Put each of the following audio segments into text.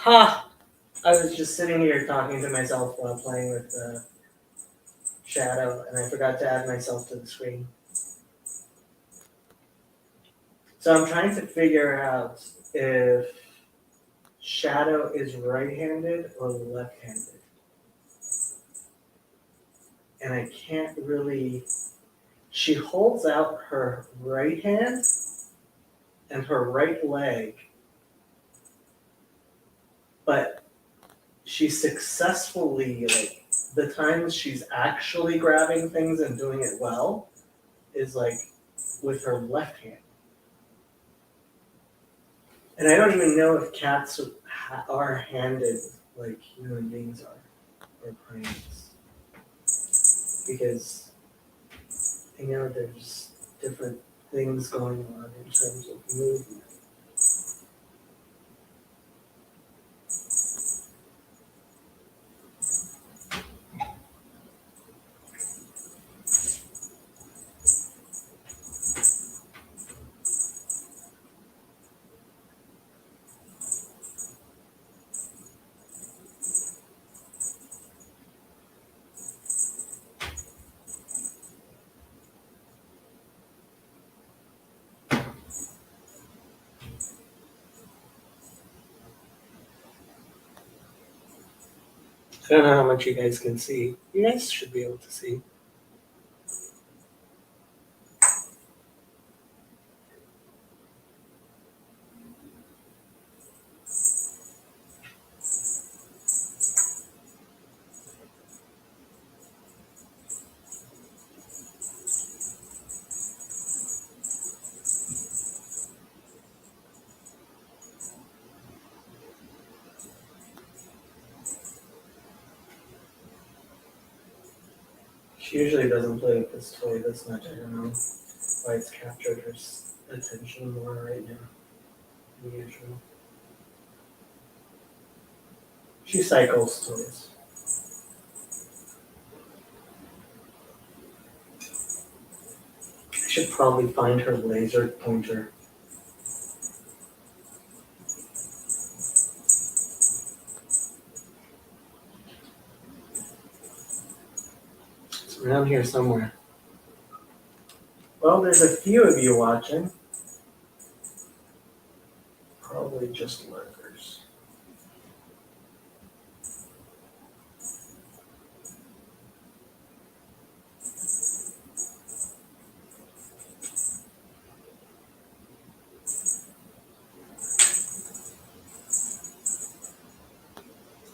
Ha! I was just sitting here talking to myself while playing with the shadow, and I forgot to add myself to the screen. So I'm trying to figure out if Shadow is right-handed or left-handed. And I can't really... She holds out her right hand and her right leg, but she successfully, like, the times she's actually grabbing things and doing it well is like with her left hand. And I don't even know if cats are handed like human beings are, or primates. Because I know there's different things going on in terms of movement. I don't know how much you guys can see. You guys should be able to see. She usually doesn't play with this toy this much. I don't know why it's captured her attention more right now than usual. She cycles toys. I should probably find her laser pointer. It's around here somewhere. Well, there's a few of you watching. Probably just lurkers.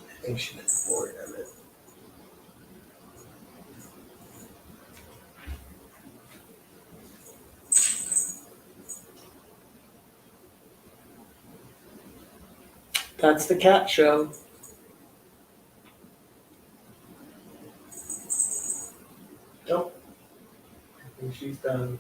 I think she gets bored of it. That's the cat show. Nope. I think she's done.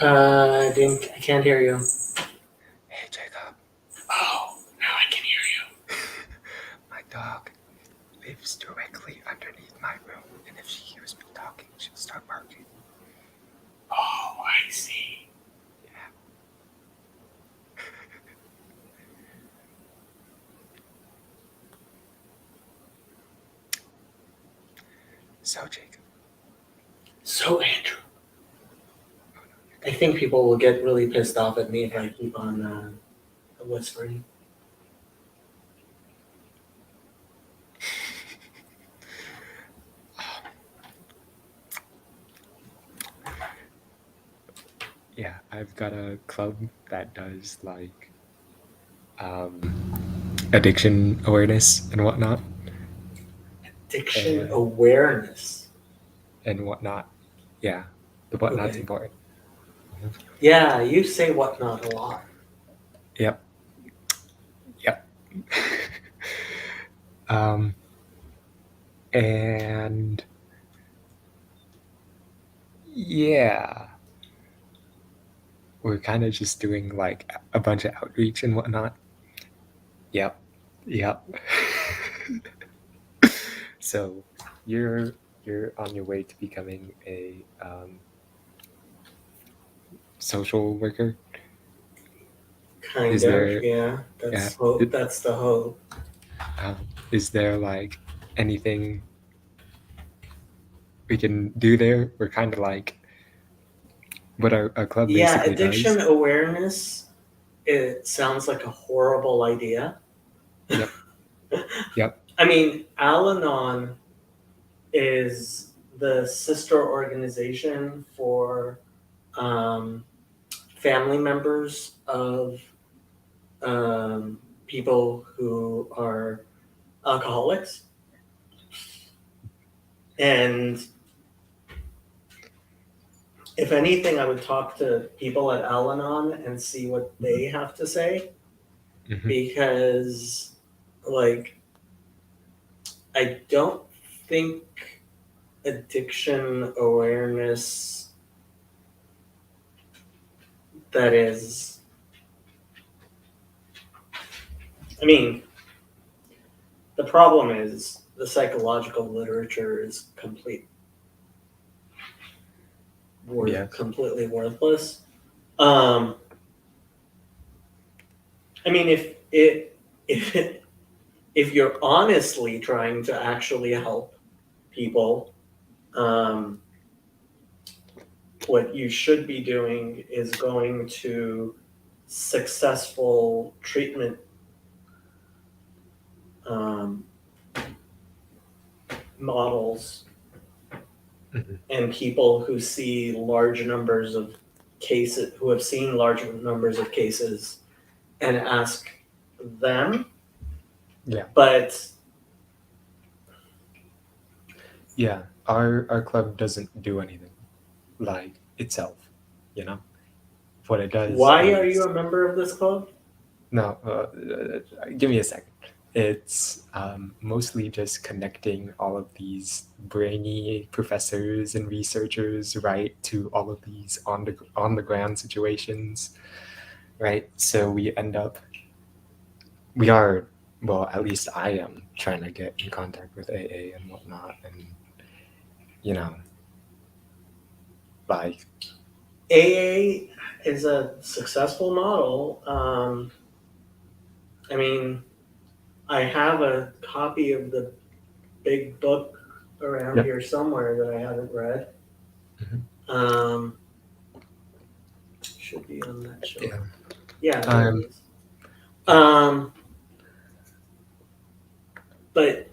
I can't hear you. Hey, Jacob. Oh, now I can hear you. My dog lives directly underneath my room, and if she hears me talking, she'll start barking. Oh, I see. Yeah. So, Jacob. So, Andrew. I think people will get really pissed off at me if I keep on whispering. Yeah, I've got a club that does like addiction awareness and whatnot. Addiction And- awareness. And whatnot. Yeah, the whatnot's Okay. important. Yeah, you say whatnot a lot. Yep. um, and yeah, we're kind of just doing like a bunch of outreach and whatnot. Yep. So you're on your way to becoming a social worker. Kind Is of, there- yeah. That's yeah, hope. That's the hope. Is there like anything we can do there? We're kind of like what our club Yeah, basically addiction does. awareness. It sounds like a horrible idea. Yep. I mean, Al-Anon is the sister organization for family members of people who are alcoholics. And if anything, I would talk to people at Al-Anon and see what they have to say. Mhm. Because, like, I don't think addiction awareness that is, I mean, the problem is the psychological literature is Yes. completely worthless. I mean, if you're honestly trying to actually help people, what you should be doing is going to successful treatment models Mhm. and people who see large numbers of cases, who have seen large numbers of cases, and ask them. Yeah. But Yeah, our club doesn't do anything like itself, you know. What it does. why are you a member of this club? No, give me a second. It's mostly just connecting all of these brainy professors and researchers, right, to all of these on the ground situations, right? So we are, well, at least I am trying to get in contact with AA and whatnot, and you know, like AA is a successful model. I mean, I have a copy of the big book around Yep. here somewhere that I haven't read. Mhm. Should be on that shelf. Yeah. Yeah, there it is. But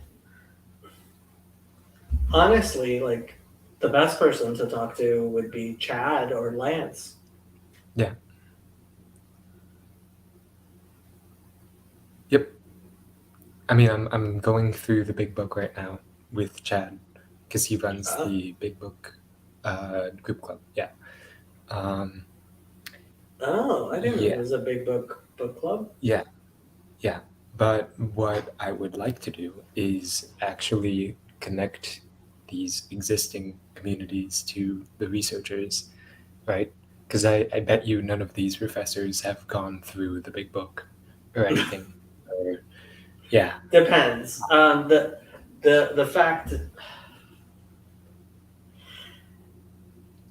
honestly, like, the best person to talk to would be Chad or Lance. Yeah. Yep. I mean, I'm going through the big book right now with Chad because he runs the big book group club. Yeah. Oh, I didn't know Yeah. there was a big book club. Yeah. But what I would like to do is actually connect these existing communities to the researchers, right? Because I bet you none of these professors have gone through the big book or anything. Yeah. Depends. The fact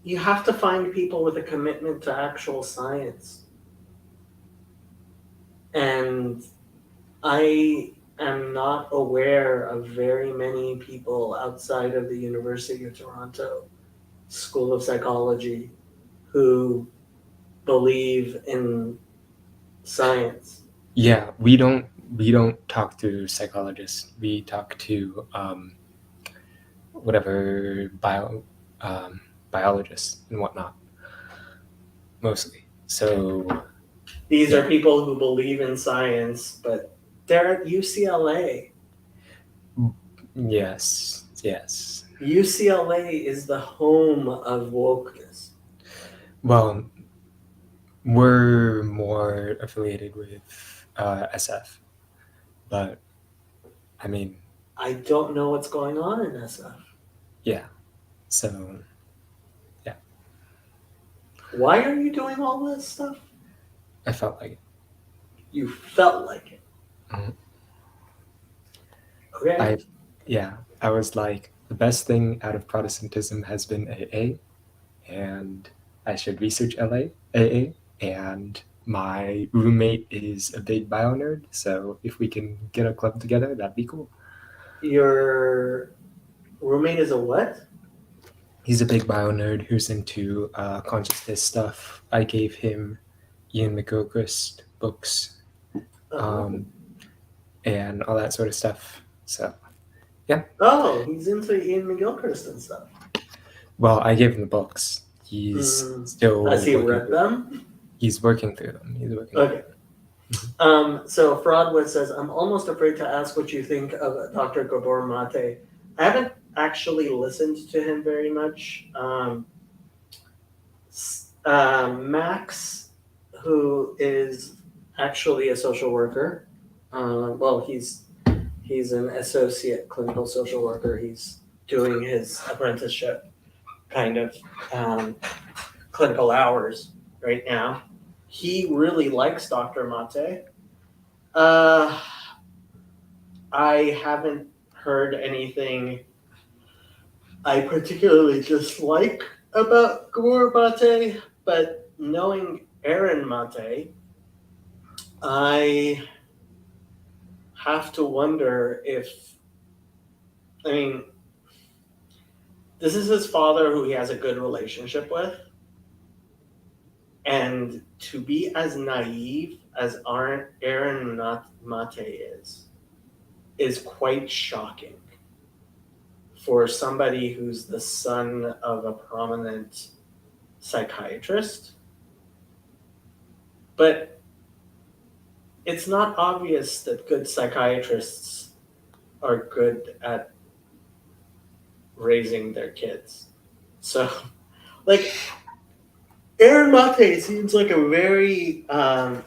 you have to find people with a commitment to actual science. And I am not aware of very many people outside of the University of Toronto School of Psychology who believe in science. Yeah, we don't talk to psychologists. We talk to whatever biologists and whatnot, mostly. So These are people who believe in science, but They're at UCLA. Yes. UCLA is the home of wokeness. Well, we're more affiliated with SF, but I mean, I don't know what's going on in SF. yeah. So Why are you doing all this stuff? I felt like it. You felt like it. Mhm. Okay. I was like, the best thing out of Protestantism has been AA, and I should research AA, and my roommate is a big bio nerd, so if we can get a club together, that'd be cool. Your roommate is a what? He's a big bio nerd who's into consciousness stuff. I gave him Ian McGilchrist books and all that sort of stuff. So, Oh, he's into Ian McGilchrist and stuff. well, I gave him the books. He's still Has he working read through them? He's working through them. Okay. So Fraudwood says, I'm almost afraid to ask what you think of Dr. Gabor Mate. I haven't actually listened to him very much. Max, who is actually a social worker, well, he's an associate clinical social worker. He's doing his apprenticeship kind of clinical hours right now. He really likes Dr. Mate. I haven't heard anything I particularly dislike about Gabor Mate, but knowing Aaron Mate, I have to wonder if, I mean, this is his father who he has a good relationship with. And to be as naive as Aaron Mate is quite shocking for somebody who's the son of a prominent psychiatrist. But it's not obvious that good psychiatrists are good at raising their kids. So, like, Aaron Mate seems like a very by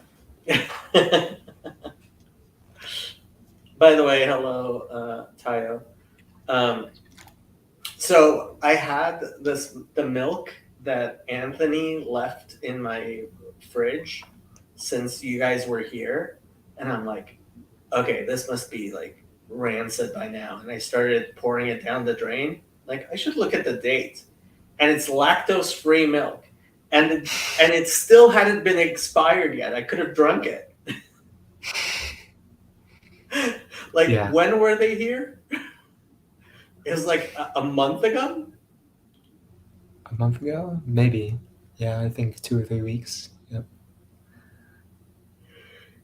the way, hello, Tayo. So I had the milk that Anthony left in my fridge since you guys were here, and I'm like, okay, this must be like rancid by now. And I started pouring it down the drain. Like, I should look at the date, and it's lactose-free milk, and it still hadn't been expired yet. I could have drunk it. Like, Yeah. When were they here? It was like a month ago? A month ago? Maybe. Yeah, I think 2 or 3 weeks. Yep.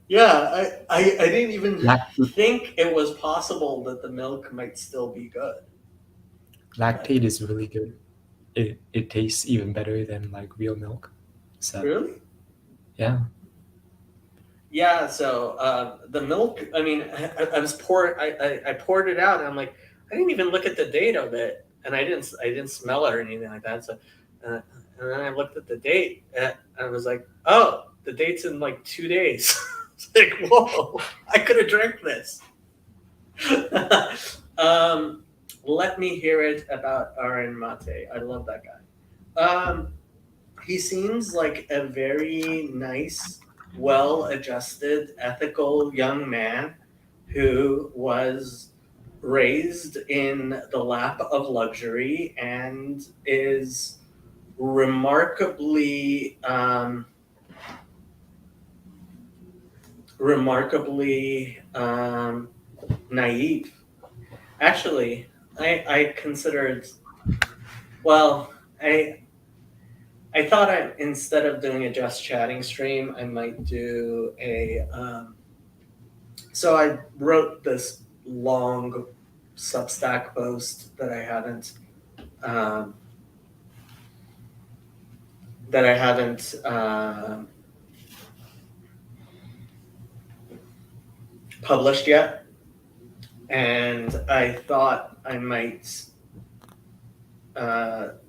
Yeah, I didn't even think it was possible that the milk might still be good. Lactate is really good. It tastes even better than like real milk. So Really? yeah. Yeah, so the milk, I mean, I poured it out, and I'm like, I didn't even look at the date of it, and I didn't smell it or anything like that. So, and then I looked at the date, and I was like, oh, the date's in like 2 days. It's like, whoa, I could have drank this. Let me hear it about Aaron Mate. I love that guy. He seems like a very nice, well-adjusted, ethical young man who was raised in the lap of luxury and is remarkably naive. Actually, I considered, well, I thought instead of doing a just chatting stream, I might do a. So I wrote this long Substack post that I haven't published yet, and I thought I might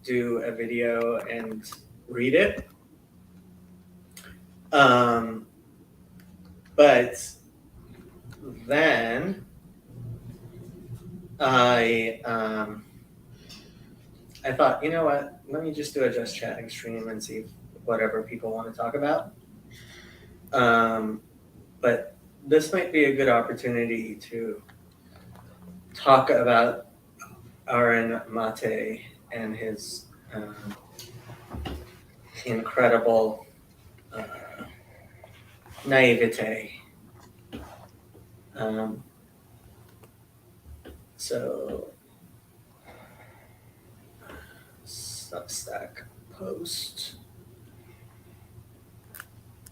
do a video and read it. But then I thought, you know what? Let me just do a just chatting stream and see whatever people want to talk about. But this might be a good opportunity to talk about Aaron Mate and his incredible naivete. So, Substack post.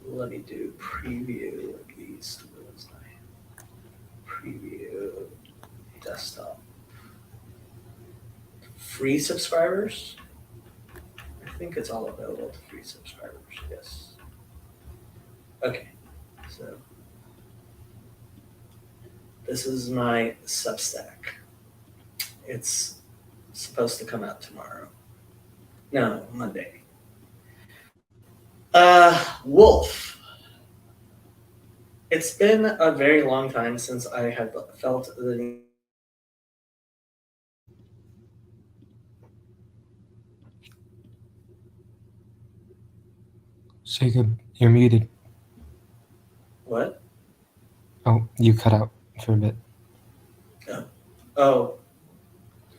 Let me do preview at least. What was I? Preview desktop. Free subscribers? I think it's all available to free subscribers, yes. Okay, so this is my Substack. It's supposed to come out tomorrow. No, Monday. Wolf. It's been a very long time since I have felt the need. Jacob, you're muted. What? Oh, you cut out for a bit. Oh.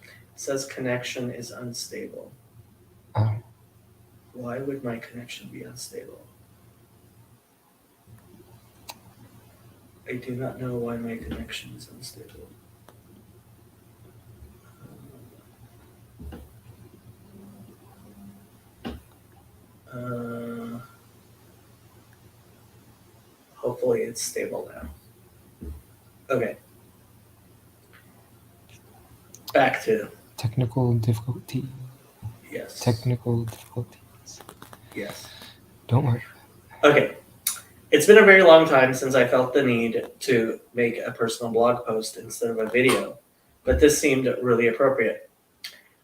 It says connection is unstable. Oh. Why would my connection be unstable? I do not know why my connection is unstable. Hopefully it's stable now. Okay. Back to technical difficulty. Yes. Technical difficulties. Yes. Don't worry. Okay. It's been a very long time since I felt the need to make a personal blog post instead of a video, but this seemed really appropriate.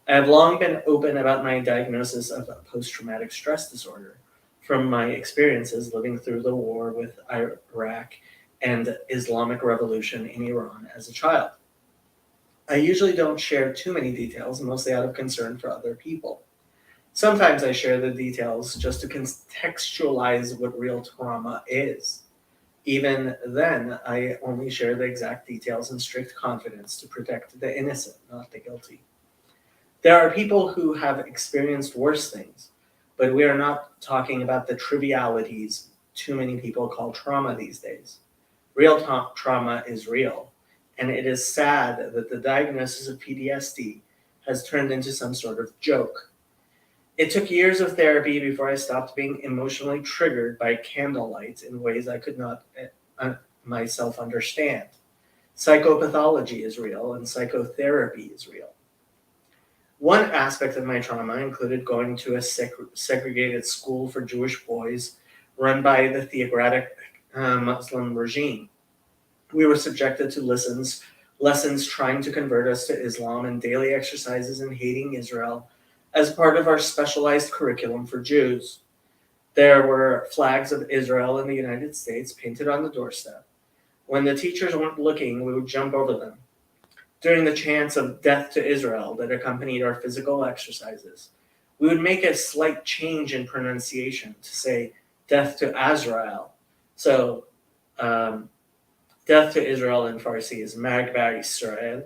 I have long been open about my diagnosis of post-traumatic stress disorder from my experiences living through the war with Iraq and Islamic Revolution in Iran as a child. I usually don't share too many details, mostly out of concern for other people. Sometimes I share the details just to contextualize what real trauma is. Even then, I only share the exact details in strict confidence to protect the innocent, not the guilty. There are people who have experienced worse things, but we are not talking about the trivialities too many people call trauma these days. Real trauma is real, and it is sad that the diagnosis of PTSD has turned into some sort of joke. It took years of therapy before I stopped being emotionally triggered by candlelight in ways I could not myself understand. Psychopathology is real, and psychotherapy is real. One aspect of my trauma included going to a segregated school for Jewish boys run by the theocratic Muslim regime. We were subjected to lessons trying to convert us to Islam and daily exercises in hating Israel as part of our specialized curriculum for Jews. There were flags of Israel and the United States painted on the doorstep. When the teachers weren't looking, we would jump over them. During the chants of death to Israel that accompanied our physical exercises, we would make a slight change in pronunciation to say death to Azrael. So, death to Israel in Farsi is Mag Bar Israel.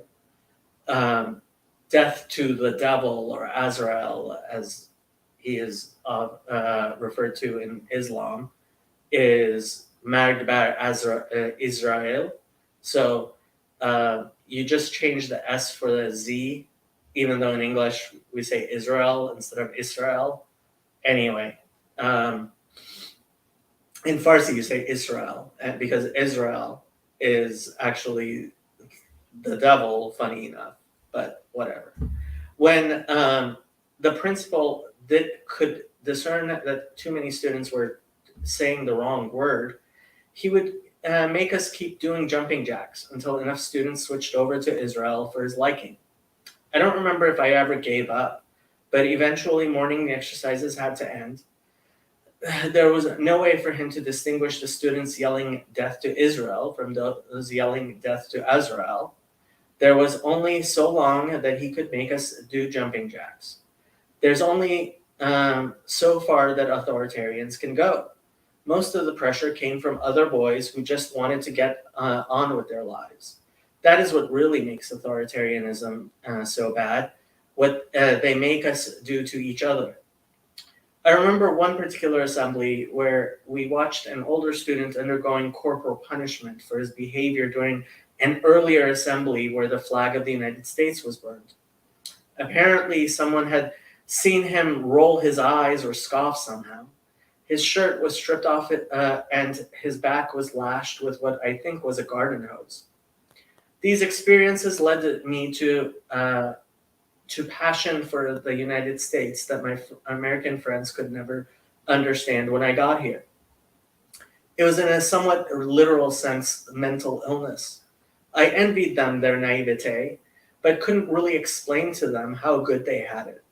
Death to the devil, or Azrael, as he is referred to in Islam, is Mag Bar Israel. So you just change the S for the Z, even though in English we say Israel instead of Israel. Anyway, in Farsi you say Israel, because Israel is actually the devil, funny enough, but whatever. When the principal could discern that too many students were saying the wrong word, he would make us keep doing jumping jacks until enough students switched over to Israel for his liking. I don't remember if I ever gave up, but eventually morning exercises had to end. There was no way for him to distinguish the students yelling death to Israel from those yelling death to Azrael. There was only so long that he could make us do jumping jacks. There's only so far that authoritarians can go. Most of the pressure came from other boys who just wanted to get on with their lives. That is what really makes authoritarianism so bad, what they make us do to each other. I remember one particular assembly where we watched an older student undergoing corporal punishment for his behavior during an earlier assembly where the flag of the United States was burned. Apparently, someone had seen him roll his eyes or scoff somehow. His shirt was stripped off and his back was lashed with what I think was a garden hose. These experiences led me to passion for the United States that my American friends could never understand when I got here. It was in a somewhat literal sense mental illness. I envied them their naivete, but couldn't really explain to them how good they had it.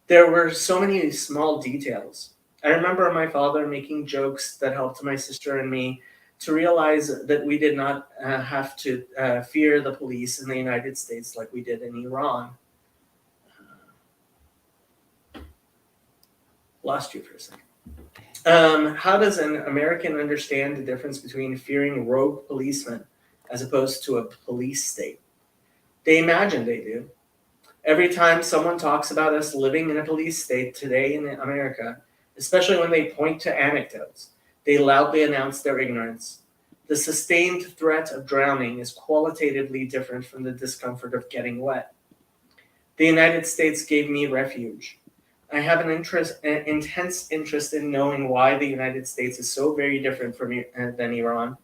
There were so many small details. I remember my father making jokes that helped my sister and me to realize that we did not have to fear the police in the United States like we did in Iran. Lost you for a second. How does an American understand the difference between fearing rogue policemen as opposed to a police state? They imagine they do. Every time someone talks about us living in a police state today in America, especially when they point to anecdotes, they loudly announce their ignorance. The sustained threat of drowning is qualitatively different from the discomfort of getting wet. The United States gave me refuge. I have an intense interest in knowing why the United States is so very different than Iran.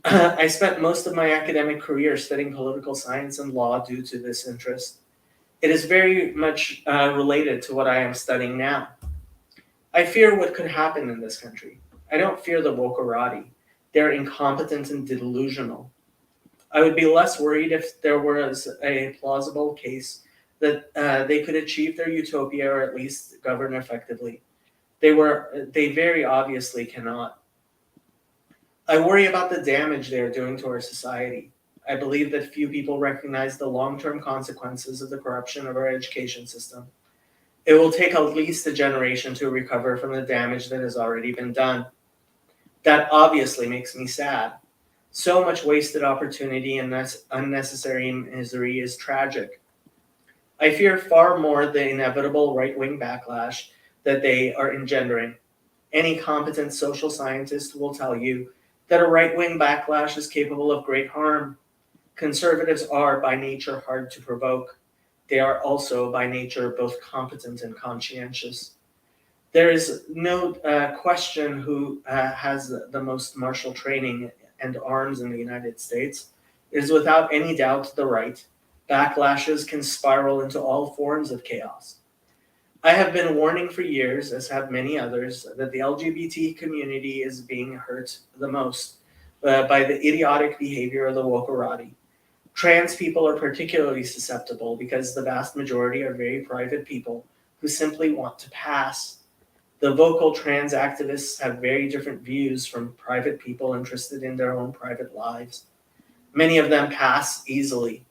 I spent most of my academic career studying political science and law due to this interest. It is very much related to what I am studying now. I fear what could happen in this country. I don't fear the wokerati. They're incompetent and delusional. I would be less worried if there was a plausible case that they could achieve their utopia or at least govern effectively. They very obviously cannot. I worry about the damage they are doing to our society. I believe that few people recognize the long-term consequences of the corruption of our education system. It will take at least a generation to recover from the damage that has already been done. That obviously makes me sad. So much wasted opportunity and unnecessary misery is tragic. I fear far more the inevitable right-wing backlash that they are engendering. Any competent social scientist will tell you that a right-wing backlash is capable of great harm. Conservatives are by nature hard to provoke. They are also by nature both competent and conscientious. There is no question who has the most martial training and arms in the United States. It is without any doubt the right. Backlashes can spiral into all forms of chaos. I have been warning for years, as have many others, that the LGBT community is being hurt the most by the idiotic behavior of the wokerati. Trans people are particularly susceptible because the vast majority are very private people who simply want to pass. The vocal trans activists have very different views from private people interested in their own private lives. Many of them pass easily.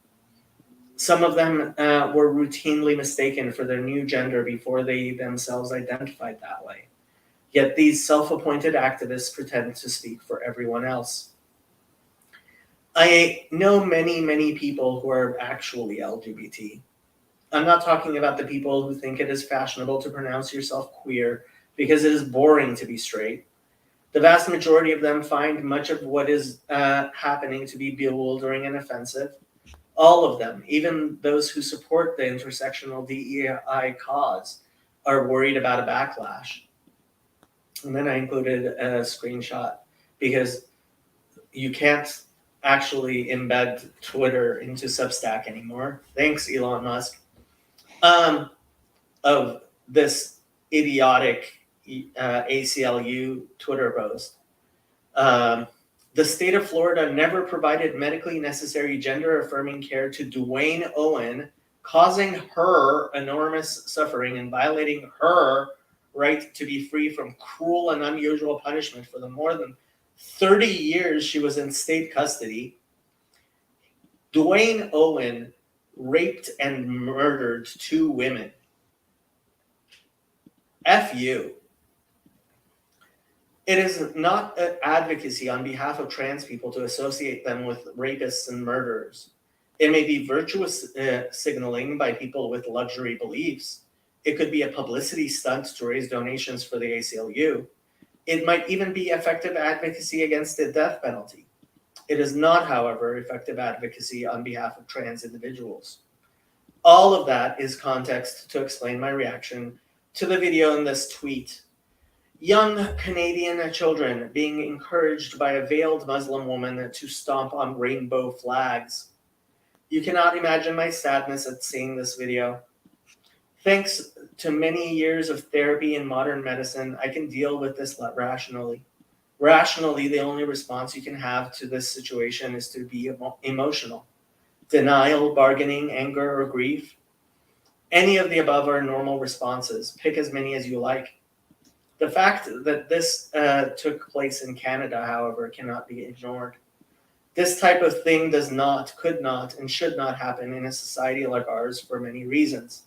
Some of them were routinely mistaken for their new gender before they themselves identified that way. Yet these self-appointed activists pretend to speak for everyone else. I know many, many people who are actually LGBT. I'm not talking about the people who think it is fashionable to pronounce yourself queer because it is boring to be straight. The vast majority of them find much of what is happening to be bewildering and offensive. All of them, even those who support the intersectional DEI cause, are worried about a backlash. And then I included a screenshot because you can't actually embed Twitter into Substack anymore. Thanks, Elon Musk. Of this idiotic ACLU Twitter post. The state of Florida never provided medically necessary gender-affirming care to Dwayne Owen, causing her enormous suffering and violating her right to be free from cruel and unusual punishment for the more than 30 years she was in state custody. Dwayne Owen raped and murdered 2 women. F you. It is not advocacy on behalf of trans people to associate them with rapists and murderers. It may be virtuous signaling by people with luxury beliefs. It could be a publicity stunt to raise donations for the ACLU. It might even be effective advocacy against the death penalty. It is not, however, effective advocacy on behalf of trans individuals. All of that is context to explain my reaction to the video in this tweet. Young Canadian children being encouraged by a veiled Muslim woman to stomp on rainbow flags. You cannot imagine my sadness at seeing this video. Thanks to many years of therapy in modern medicine, I can deal with this rationally. Rationally, the only response you can have to this situation is to be emotional. Denial, bargaining, anger, or grief. Any of the above are normal responses. Pick as many as you like. The fact that this took place in Canada, however, cannot be ignored. This type of thing does not, could not, and should not happen in a society like ours for many reasons.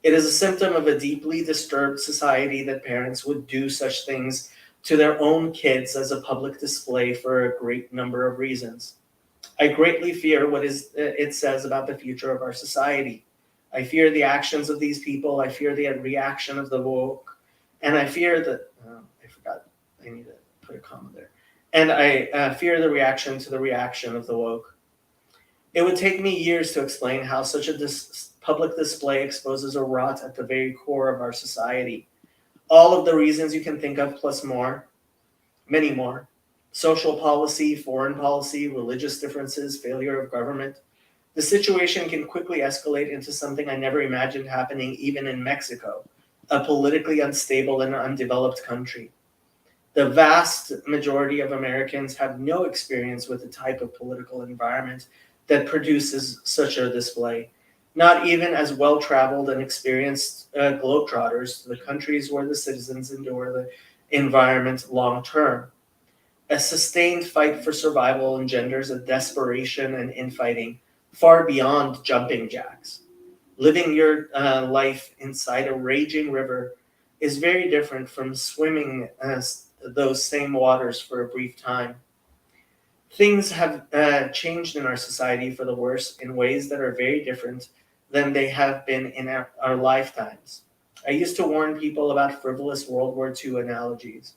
It is a symptom of a deeply disturbed society that parents would do such things to their own kids as a public display for a great number of reasons. I greatly fear what it says about the future of our society. I fear the actions of these people. I fear the reaction of the woke. And I fear that, I forgot, I need to put a comma there. And I fear the reaction to the reaction of the woke. It would take me years to explain how such a public display exposes a rot at the very core of our society. All of the reasons you can think of, plus more, many more. Social policy, foreign policy, religious differences, failure of government. The situation can quickly escalate into something I never imagined happening even in Mexico, a politically unstable and undeveloped country. The vast majority of Americans have no experience with the type of political environment that produces such a display, not even as well-traveled and experienced globetrotters to the countries where the citizens endure the environment long-term. A sustained fight for survival engenders a desperation and infighting far beyond jumping jacks. Living your life inside a raging river is very different from swimming those same waters for a brief time. Things have changed in our society for the worse in ways that are very different than they have been in our lifetimes. I used to warn people about frivolous World War II analogies.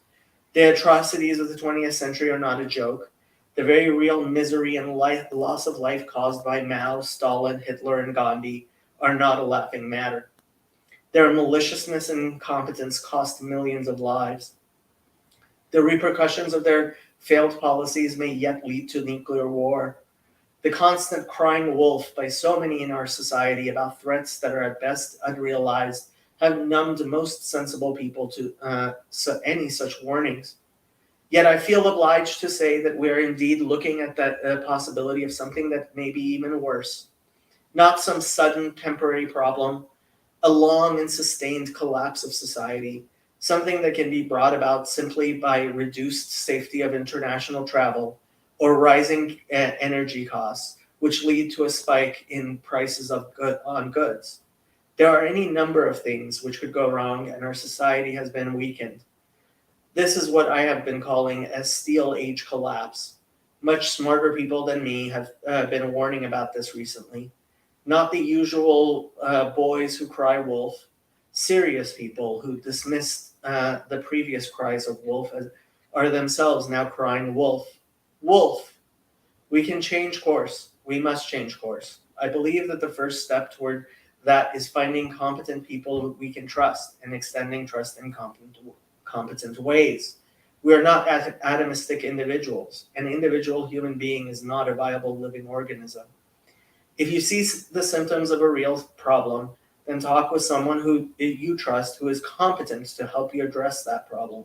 The atrocities of the 20th century are not a joke. The very real misery and loss of life caused by Mao, Stalin, Hitler, and Gandhi are not a laughing matter. Their maliciousness and incompetence cost millions of lives. The repercussions of their failed policies may yet lead to nuclear war. The constant crying wolf by so many in our society about threats that are at best unrealized have numbed most sensible people to any such warnings. Yet I feel obliged to say that we are indeed looking at that possibility of something that may be even worse. Not some sudden temporary problem, a long and sustained collapse of society, something that can be brought about simply by reduced safety of international travel or rising energy costs, which lead to a spike in prices on goods. There are any number of things which could go wrong, and our society has been weakened. This is what I have been calling a steel age collapse. Much smarter people than me have been warning about this recently. Not the usual boys who cry wolf, serious people who dismissed the previous cries of wolf are themselves now crying wolf. Wolf! We can change course. We must change course. I believe that the first step toward that is finding competent people we can trust and extending trust in competent ways. We are not atomistic individuals. An individual human being is not a viable living organism. If you see the symptoms of a real problem, then talk with someone who you trust who is competent to help you address that problem.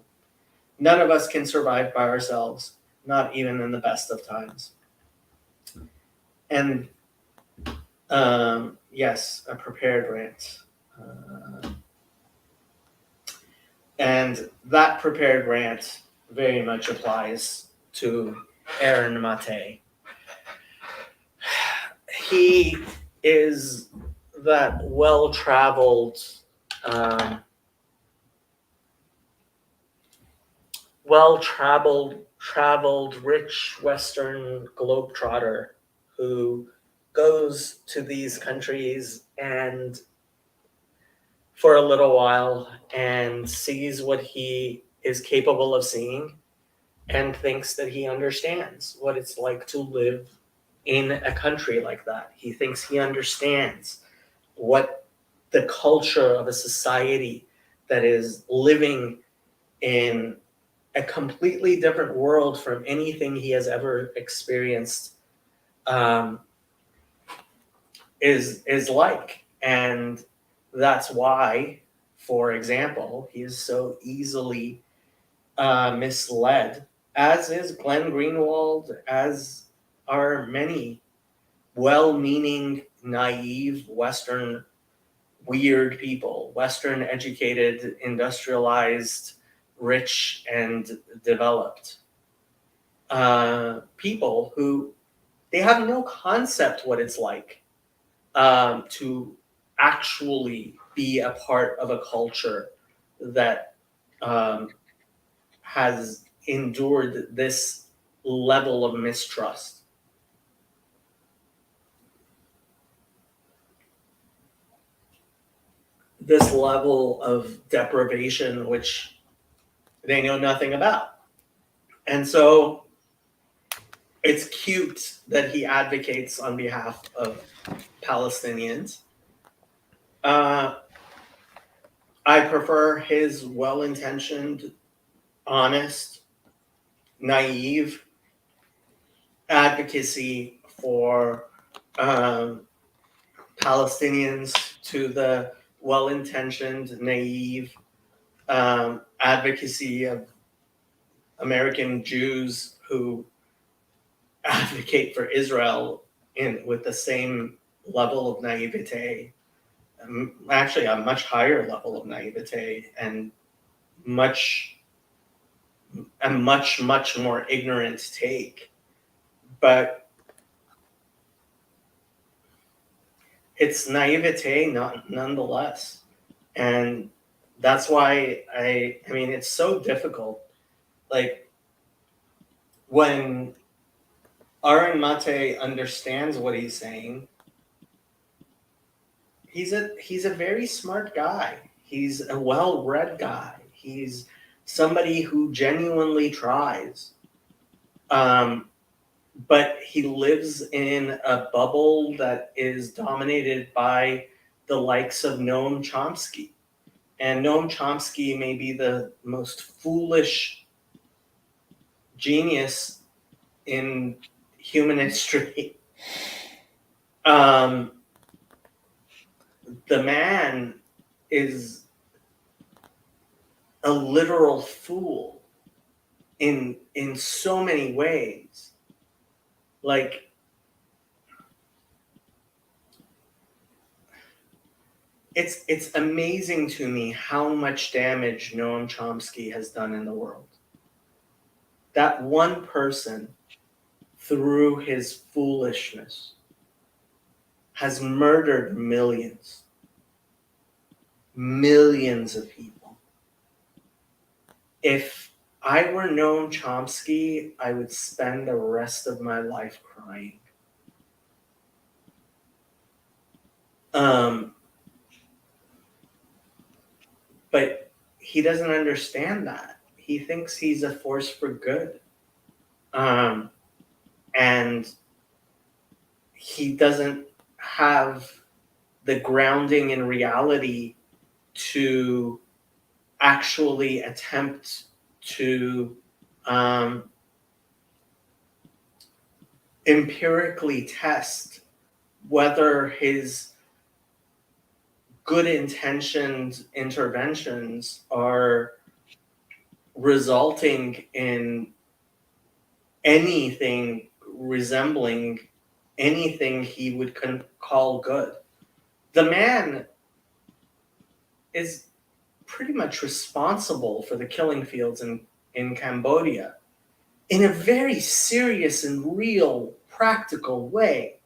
None of us can survive by ourselves. not even in the best of times. And yes, a prepared rant. And that prepared rant very much applies to Aaron Mate. He is that well-traveled, traveled, rich Western globetrotter who goes to these countries and for a little while and sees what he is capable of seeing and thinks that he understands what it's like to live in a country like that. He thinks he understands what the culture of a society that is living in a completely different world from anything he has ever experienced is like. And that's why, for example, he is so easily misled, as is Glenn Greenwald, as are many well-meaning, naive, Western, weird people, Western educated, industrialized, rich, and developed people who they have no concept what it's like to actually be a part of a culture that has endured this level of mistrust. This level of deprivation, which they know nothing about. And so it's cute that he advocates on behalf of Palestinians. I prefer his well-intentioned, honest, naive advocacy for Palestinians to the well-intentioned, naive advocacy of American Jews who advocate for Israel with the same level of naivete, actually a much higher level of naivete, and a much more ignorant take. But it's naivete nonetheless. And that's why I mean, it's so difficult. Like, when Aaron Mate understands what he's saying, he's a very smart guy. He's a well-read guy. He's somebody who genuinely tries. But he lives in a bubble that is dominated by the likes of Noam Chomsky. And Noam Chomsky may be the most foolish genius in human history. The man is a literal fool in so many ways. Like, it's amazing to me how much damage Noam Chomsky has done in the world. That one person, through his foolishness, has murdered millions of people. If I were Noam Chomsky, I would spend the rest of my life crying. But he doesn't understand that. He thinks he's a force for good. And he doesn't have the grounding in reality to actually attempt to empirically test whether his good intentioned interventions are resulting in anything resembling anything he would call good. The man is pretty much responsible for the killing fields in Cambodia in a very serious and real, practical way.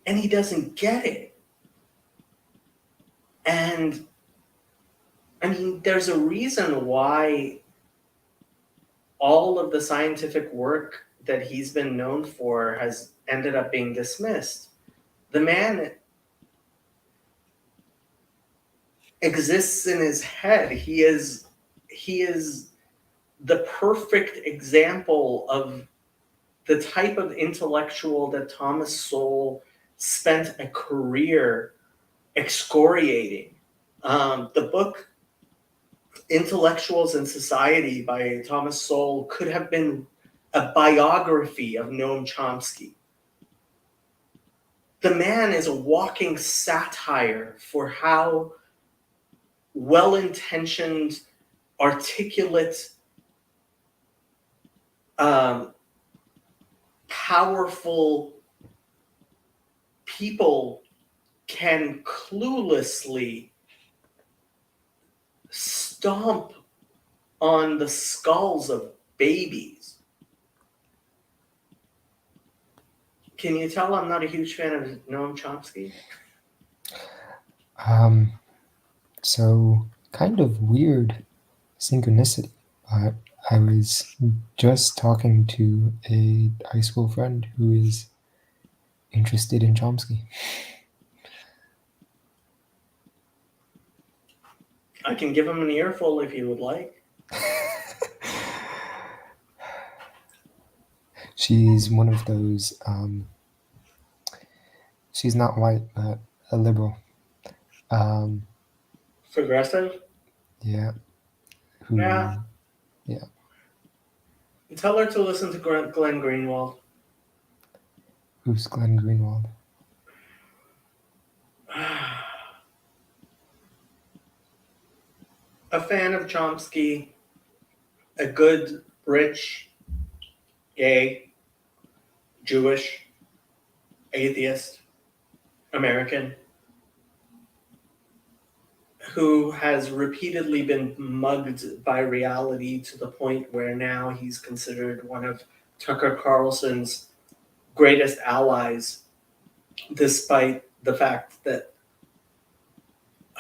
And he doesn't get it. And I mean, there's a reason why all of the scientific work that he's been known for has ended up being dismissed. The man exists in his head. He is the perfect example of the type of intellectual that Thomas Sowell spent a career excoriating. The book Intellectuals and Society by Thomas Sowell could have been a biography of Noam Chomsky. The man is a walking satire for how well-intentioned, articulate, powerful people can cluelessly stomp on the skulls of babies. Can you tell I'm not a huge fan of Noam Chomsky? So kind of weird synchronicity, but I was just talking to a high school friend who is interested in Chomsky. I can give him an earful if you would like. She's one of those, she's not white, but a liberal. Progressive? Yeah. Yeah. Yeah. Tell her to listen to Glenn Greenwald. Who's Glenn Greenwald? A fan of Chomsky, a good, rich, gay, Jewish, atheist, American, who has repeatedly been mugged by reality to the point where now he's considered one of Tucker Carlson's greatest allies, despite the fact that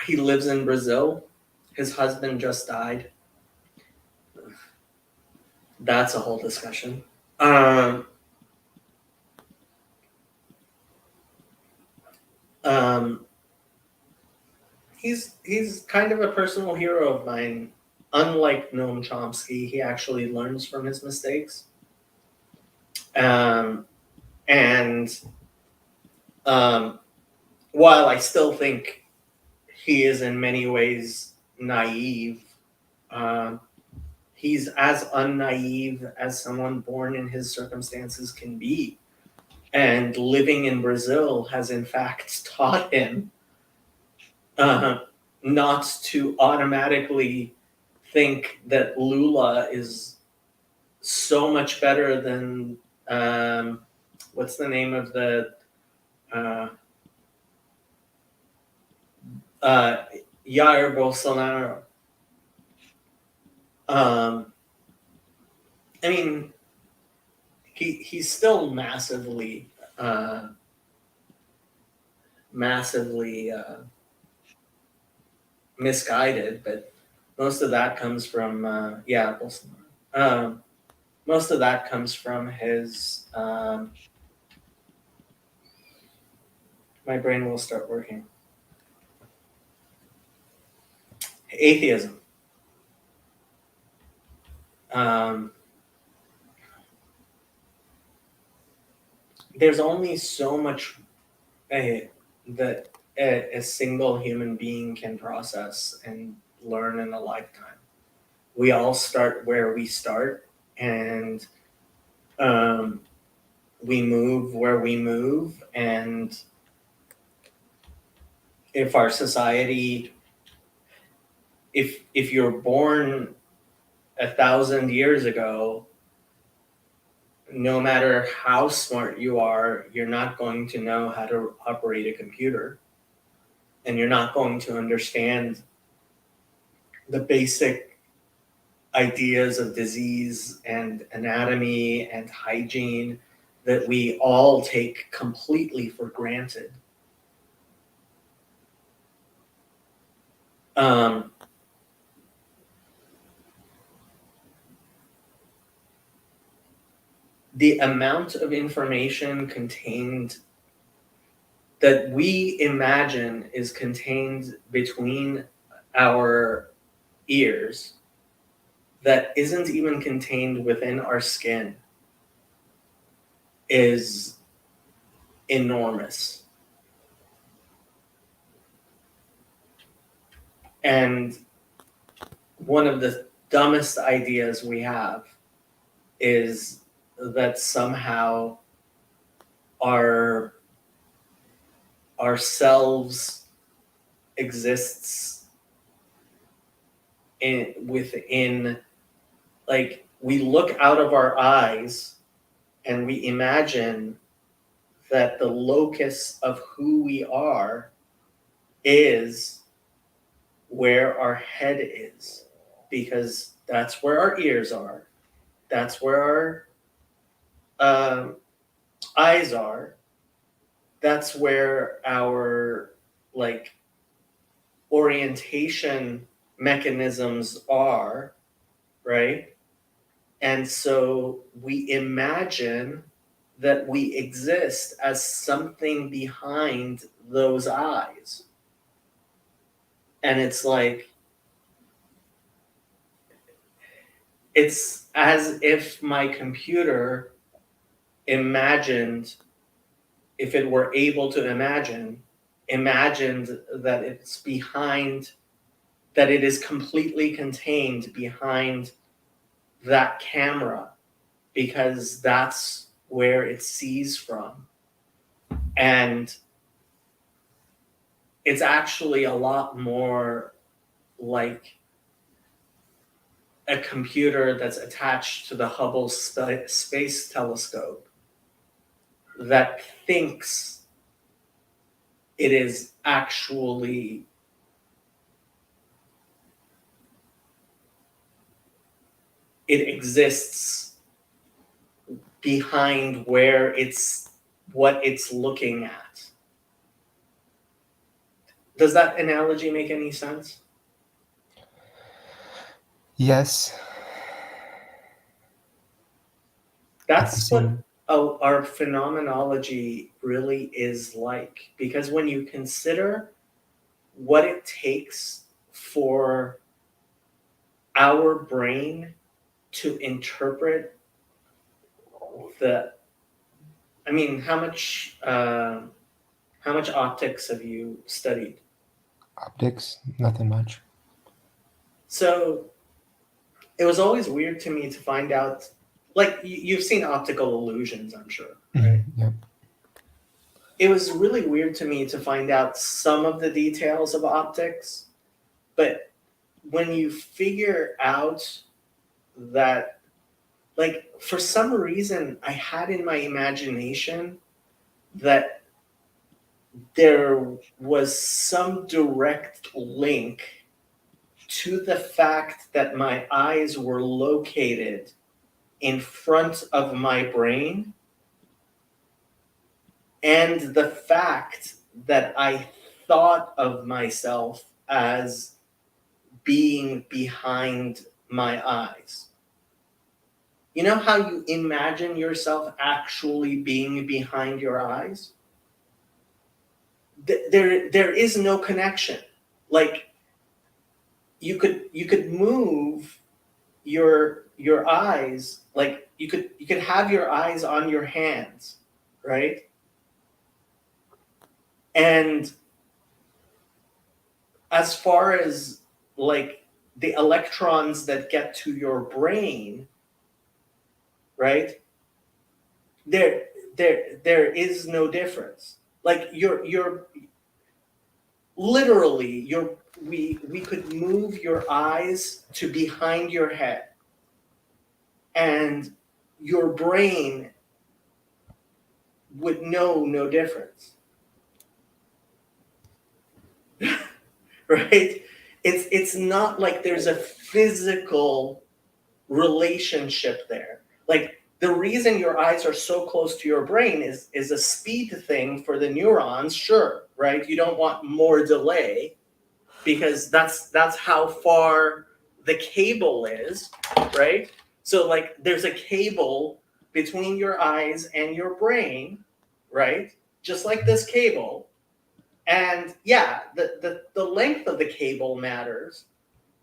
he lives in Brazil. His husband just died. That's a whole discussion. He's kind of a personal hero of mine. Unlike Noam Chomsky, he actually learns from his mistakes. And while I still think he is in many ways naive, he's as unnaive as someone born in his circumstances can be. And living in Brazil has in fact taught him not to automatically think that Lula is so much better than what's the name of the Jair Bolsonaro. I mean, he's still massively misguided, but most of that comes from Bolsonaro. Most of that comes from his. My brain will start working. Atheism. There's only so much that a single human being can process and learn in a lifetime. We all start where we start, and we move where we move. And if our society, if you're born 1,000 years ago, no matter how smart you are, you're not going to know how to operate a computer, and you're not going to understand the basic ideas of disease and anatomy and hygiene that we all take completely for granted. The amount of information contained that we imagine is contained between our ears that isn't even contained within our skin is enormous. And one of the dumbest ideas we have is that somehow our ourselves exists within, like, we look out of our eyes and we imagine that the locus of who we are is where our head is, because that's where our ears are, that's where our eyes are, that's where our, like, orientation mechanisms are, right? And so we imagine that we exist as something behind those eyes. And it's like, it's as if my computer imagined, if it were able to imagined that it's behind, that it is completely contained behind that camera, because that's where it sees from. And it's actually a lot more like a computer that's attached to the Hubble Space Telescope that thinks it is actually it exists behind where it's what it's looking at. Does that analogy make any sense? Yes. That's what our phenomenology really is like. Because when you consider what it takes for our brain to interpret the, I mean, how much optics have you studied? Optics, nothing much. So it was always weird to me to find out, like, you've seen optical illusions, I'm sure, right? Yep. It was really weird to me to find out some of the details of optics, but when you figure out that, like, for some reason, I had in my imagination that there was some direct link to the fact that my eyes were located in front of my brain, and the fact that I thought of myself as being behind my eyes. You know how you imagine yourself actually being behind your eyes? There is no connection. Like, you could move your eyes, like you could have your eyes on your hands, right? And as far as, like, the electrons that get to your brain, right? There is no difference. Like, you're literally, we could move your eyes to behind your head, and your brain would know no difference. Right? It's not like there's a physical relationship there. Like the reason your eyes are so close to your brain is a speed thing for the neurons, sure, right? You don't want more delay because that's how far the cable is, right? So like there's a cable between your eyes and your brain, right? Just like this cable. And yeah, the length of the cable matters,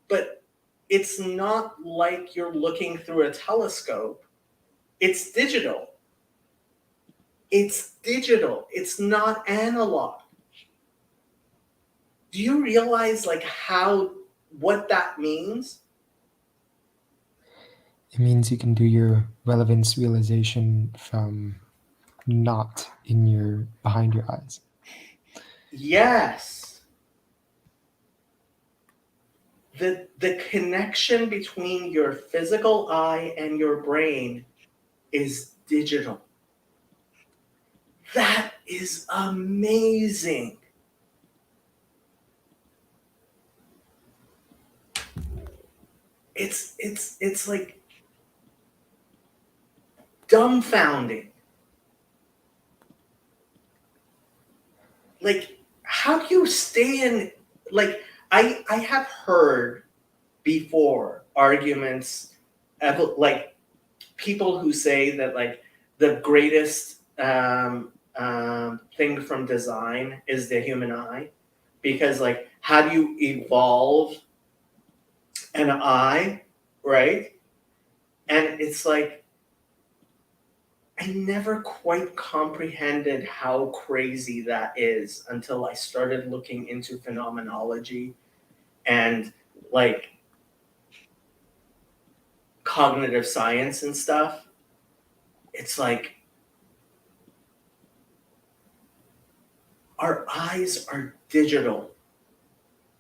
but it's not like you're looking through a telescope. It's digital. It's digital. It's not analog. Do you realize like what that means? It means you can do your relevance realization from not in your behind your eyes. Yes. The connection between your physical eye and your brain is digital. That is amazing. It's like dumbfounding. Like, how do you stay in like I have heard before arguments about like people who say that like the greatest thing from design is the human eye because like how do you evolve an eye, right? And it's like I never quite comprehended how crazy that is until I started looking into phenomenology and like cognitive science and stuff. It's like our eyes are digital,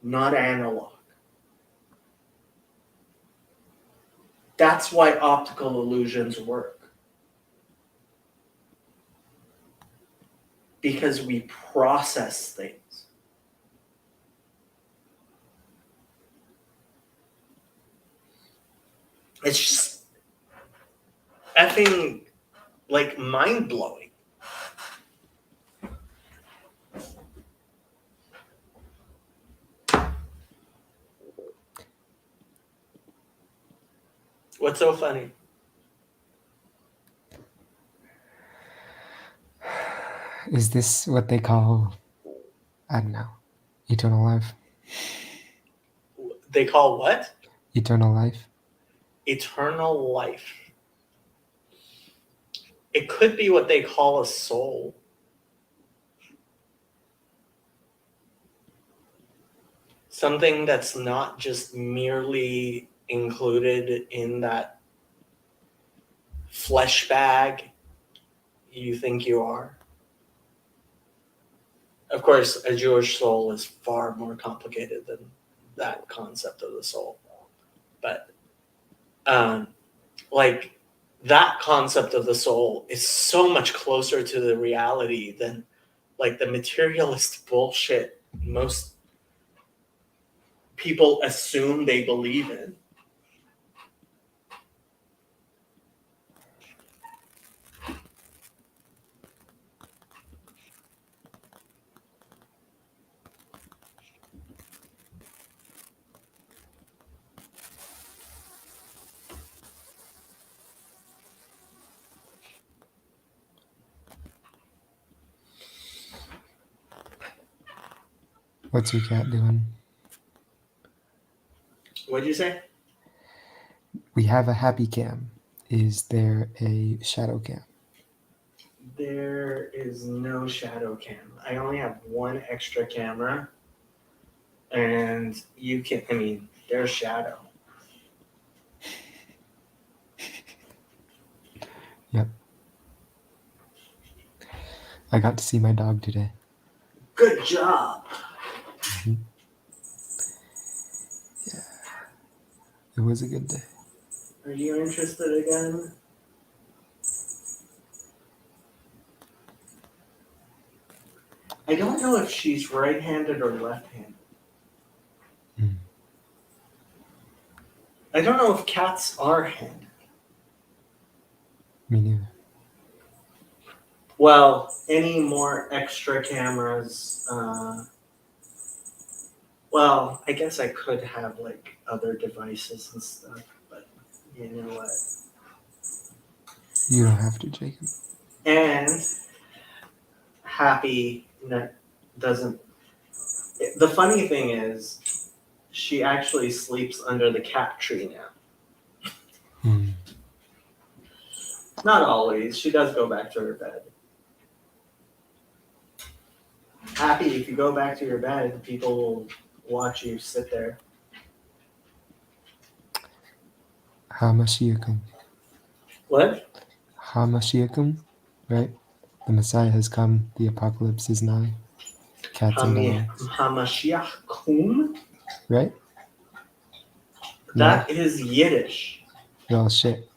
not analog. That's why optical illusions work. Because we process things. It's just effing like mind blowing. What's so funny? Is this what they call, I don't know, eternal life? They call what? Eternal life? Eternal life. It could be what they call a soul. Something that's not just merely included in that flesh bag you think you are. Of course, a Jewish soul is far more complicated than that concept of the soul. But like that concept of the soul is so much closer to the reality than like the materialist bullshit most people assume they believe in. What's your cat doing? What'd you say? We have a happy cam. Is there a shadow cam? There is no shadow cam. I only have one extra camera, and you can, I mean, there's shadow. Yep. I got to see my dog today. Good job. Mm-hmm. Yeah. It was a good day. Are you interested again? I don't know if she's right-handed or left-handed. Mm. I don't know if cats are handed. Me neither. Well, any more extra cameras? Well, I guess I could have like other devices and stuff, but you know what? You don't have to, Jacob. And Happy doesn't. The funny thing is, she actually sleeps under the cat tree now. Mm. Not always. She does go back to her bed. Happy, if you go back to your bed, people will watch you sit there. HaMashiachim. What? HaMashiachim, right? The Messiah has come. The apocalypse is nigh. Cats and dogs, Hamashiach kum? right? That is Yiddish. Well, shit.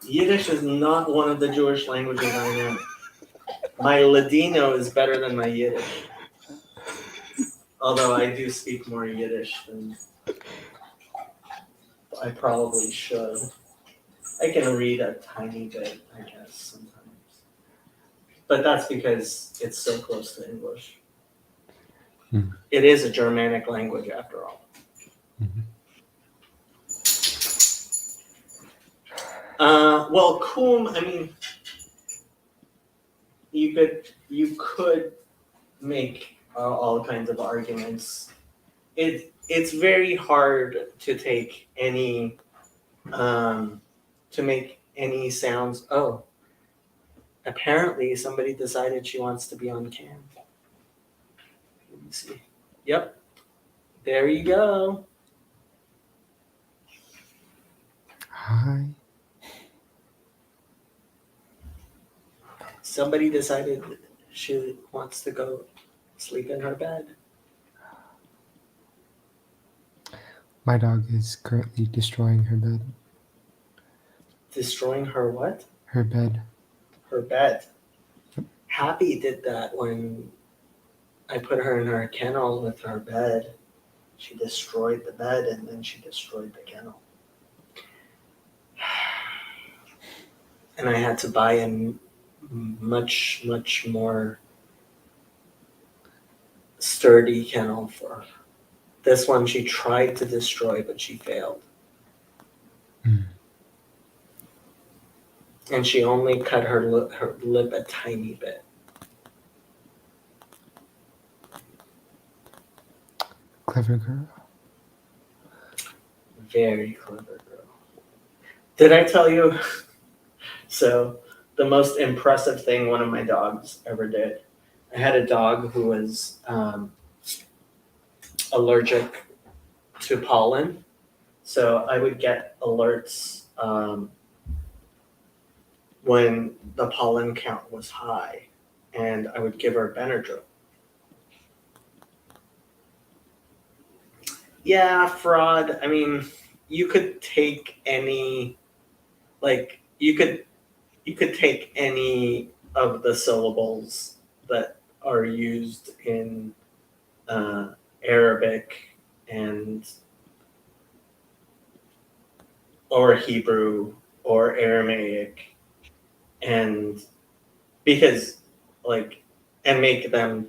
Yiddish is not one of the Jewish languages I know. My Ladino is better than my Yiddish. Although I do speak more Yiddish than I probably should. I can read a tiny bit, I guess, sometimes. But that's because it's so close to English. Hmm. It is a Germanic language after all. Mhm. Well, kum, I mean, you could make all kinds of arguments. It's very hard to take any to make any sounds. Oh, apparently somebody decided she wants to be on cam. Let me see. Yep, there you go. Hi. Somebody decided she wants to go sleep in her bed. My dog is currently destroying her bed. Destroying her what? Her bed. Her bed. Happy did that when I put her in her kennel with her bed. She destroyed the bed and then she destroyed the kennel. And I had to buy a much, much more sturdy kennel for her. This one she tried to destroy, but she failed. Mm. And she only cut her lip a tiny bit. Clever girl. Very clever girl. Did I tell you? So, the most impressive thing one of my dogs ever did. I had a dog who was allergic to pollen. So, I would get alerts when the pollen count was high, and I would give her Benadryl. Yeah, fraud. I mean, you could take any, like, you could take any of the syllables that are used in Arabic and or Hebrew or Aramaic, and because like and make them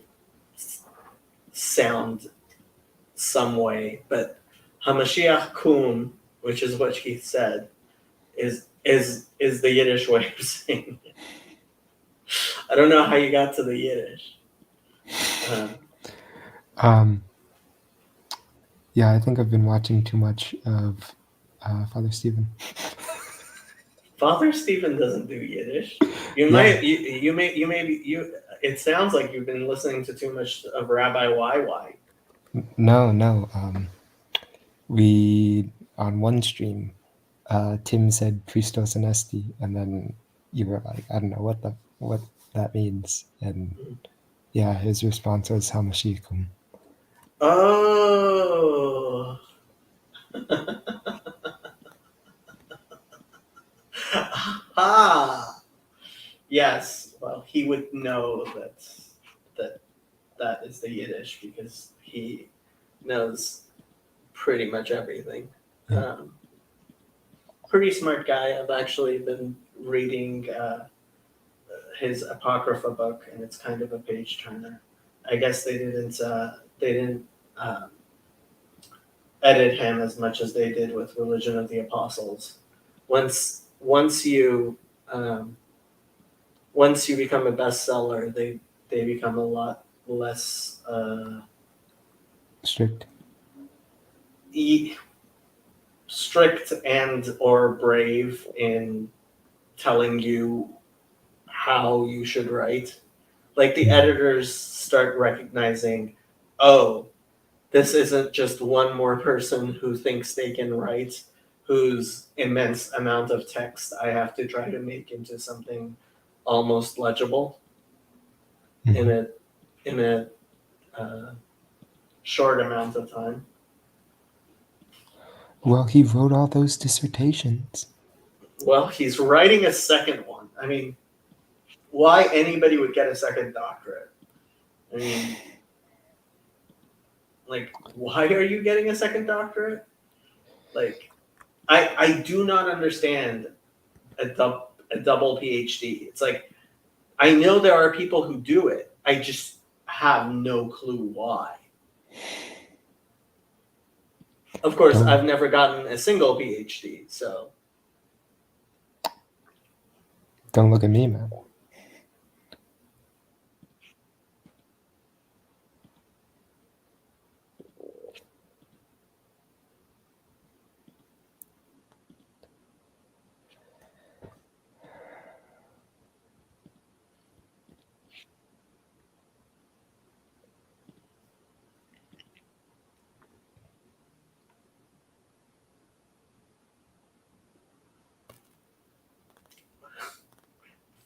sound some way, but Hamashiach kum, which is what she said, is the Yiddish way of saying it. I don't know how you got to the Yiddish. Yeah, I think I've been watching too much of Father Stephen. Father Stephen doesn't do Yiddish. You Yeah. might you may be you. It sounds like you've been listening to too much of Rabbi YY. No. We on one stream, Tim said Christos Anesti, and then you were like, I don't know what that means, and Yeah, his response was Hamashikum. Oh. Ah. Yes. Well, he would know that is the Yiddish because he knows pretty much everything. Yeah. Pretty smart guy. I've actually been reading his Apocrypha book, and it's kind of a page turner. I guess they didn't um, edit him as much as they did with Religion of the Apostles. Once you once you become a bestseller, they become a lot less Strict. strict and or brave in telling you how you should write. Like the editors start recognizing, oh, this isn't just one more person who thinks they can write, whose immense amount of text I have to try to make into something almost legible in a short amount of time. Well, he wrote all those dissertations. Well, he's writing a second one. I mean, why anybody would get a second doctorate? I mean, like, why are you getting a second doctorate? Like, I do not understand a double PhD. It's like, I know there are people who do it. I just have no clue why. Of course, I've never gotten a single PhD, so. Don't look at me, man.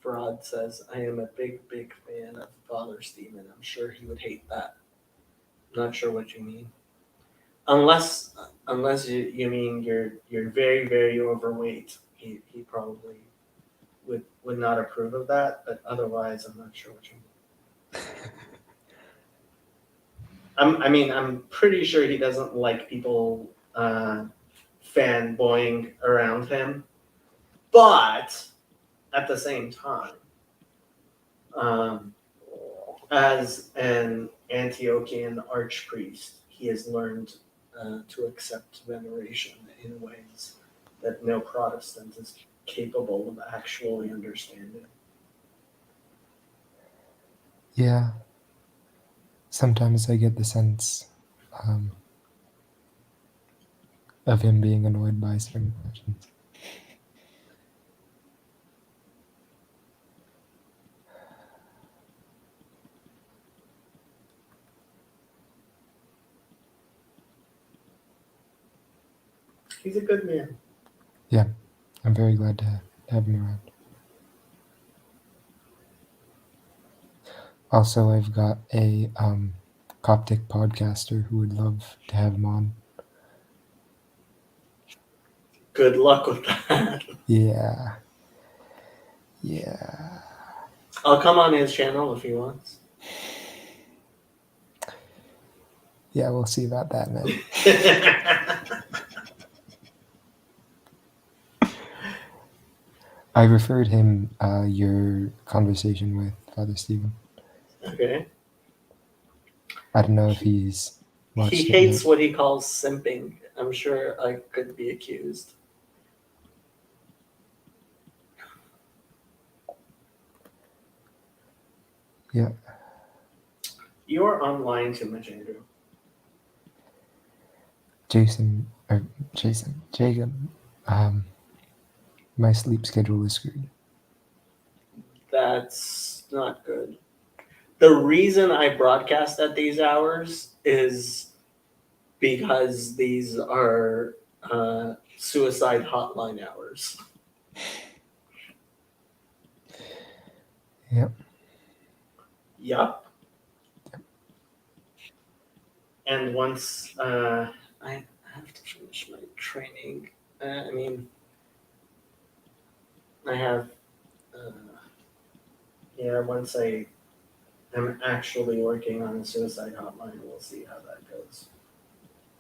Fraud says, I am a big, big fan of Father Stephen. I'm sure he would hate that. Not sure what you mean. Unless you mean you're very, very overweight. He probably would not approve of that, but otherwise I'm not sure what you mean. I'm pretty sure he doesn't like people fanboying around him, but at the same time, as an Antiochian archpriest, he has learned to accept veneration in ways that no Protestant is capable of actually understanding. Yeah. Sometimes I get the sense of him being annoyed by certain questions. He's a good man. Yeah, I'm very glad to have him around. Also, I've got a Coptic podcaster who would love to have him on. Good luck with that. Yeah. I'll come on his channel if he wants. Yeah, we'll see about that, man. I referred him your conversation with Father Stephen. Okay. I don't know if he's watched He it hates yet. what he calls simping. I'm sure I could be accused. Yeah. You're online too much, Andrew. Jacob, my sleep schedule is screwed. That's not good. The reason I broadcast at these hours is because these are suicide hotline hours. Yep. Yup. And once I have to finish my training, I mean, I have, uh, yeah, once I am actually working on the suicide hotline, we'll see how that goes.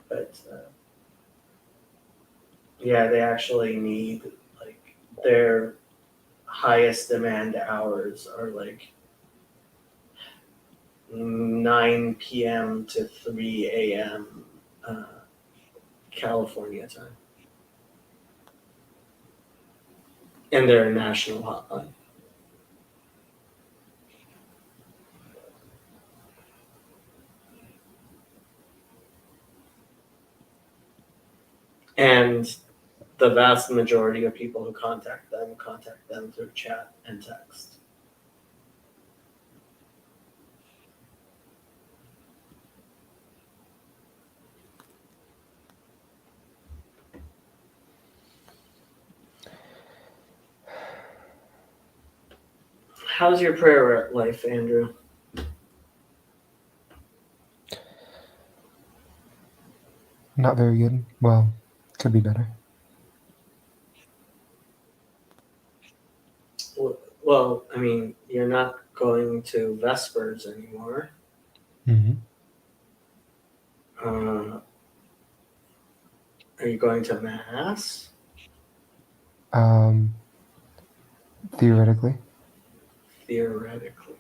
But yeah, they actually need, like, their highest demand hours are like 9 p.m. to 3 a.m. California time. And they're a national hotline. And the vast majority of people who contact them through chat and text. How's your prayer life, Andrew? Not very good. Well, could be better. Well, I mean, you're not going to Vespers anymore. Mm-hmm. Are you going to Mass? Theoretically. Theoretically.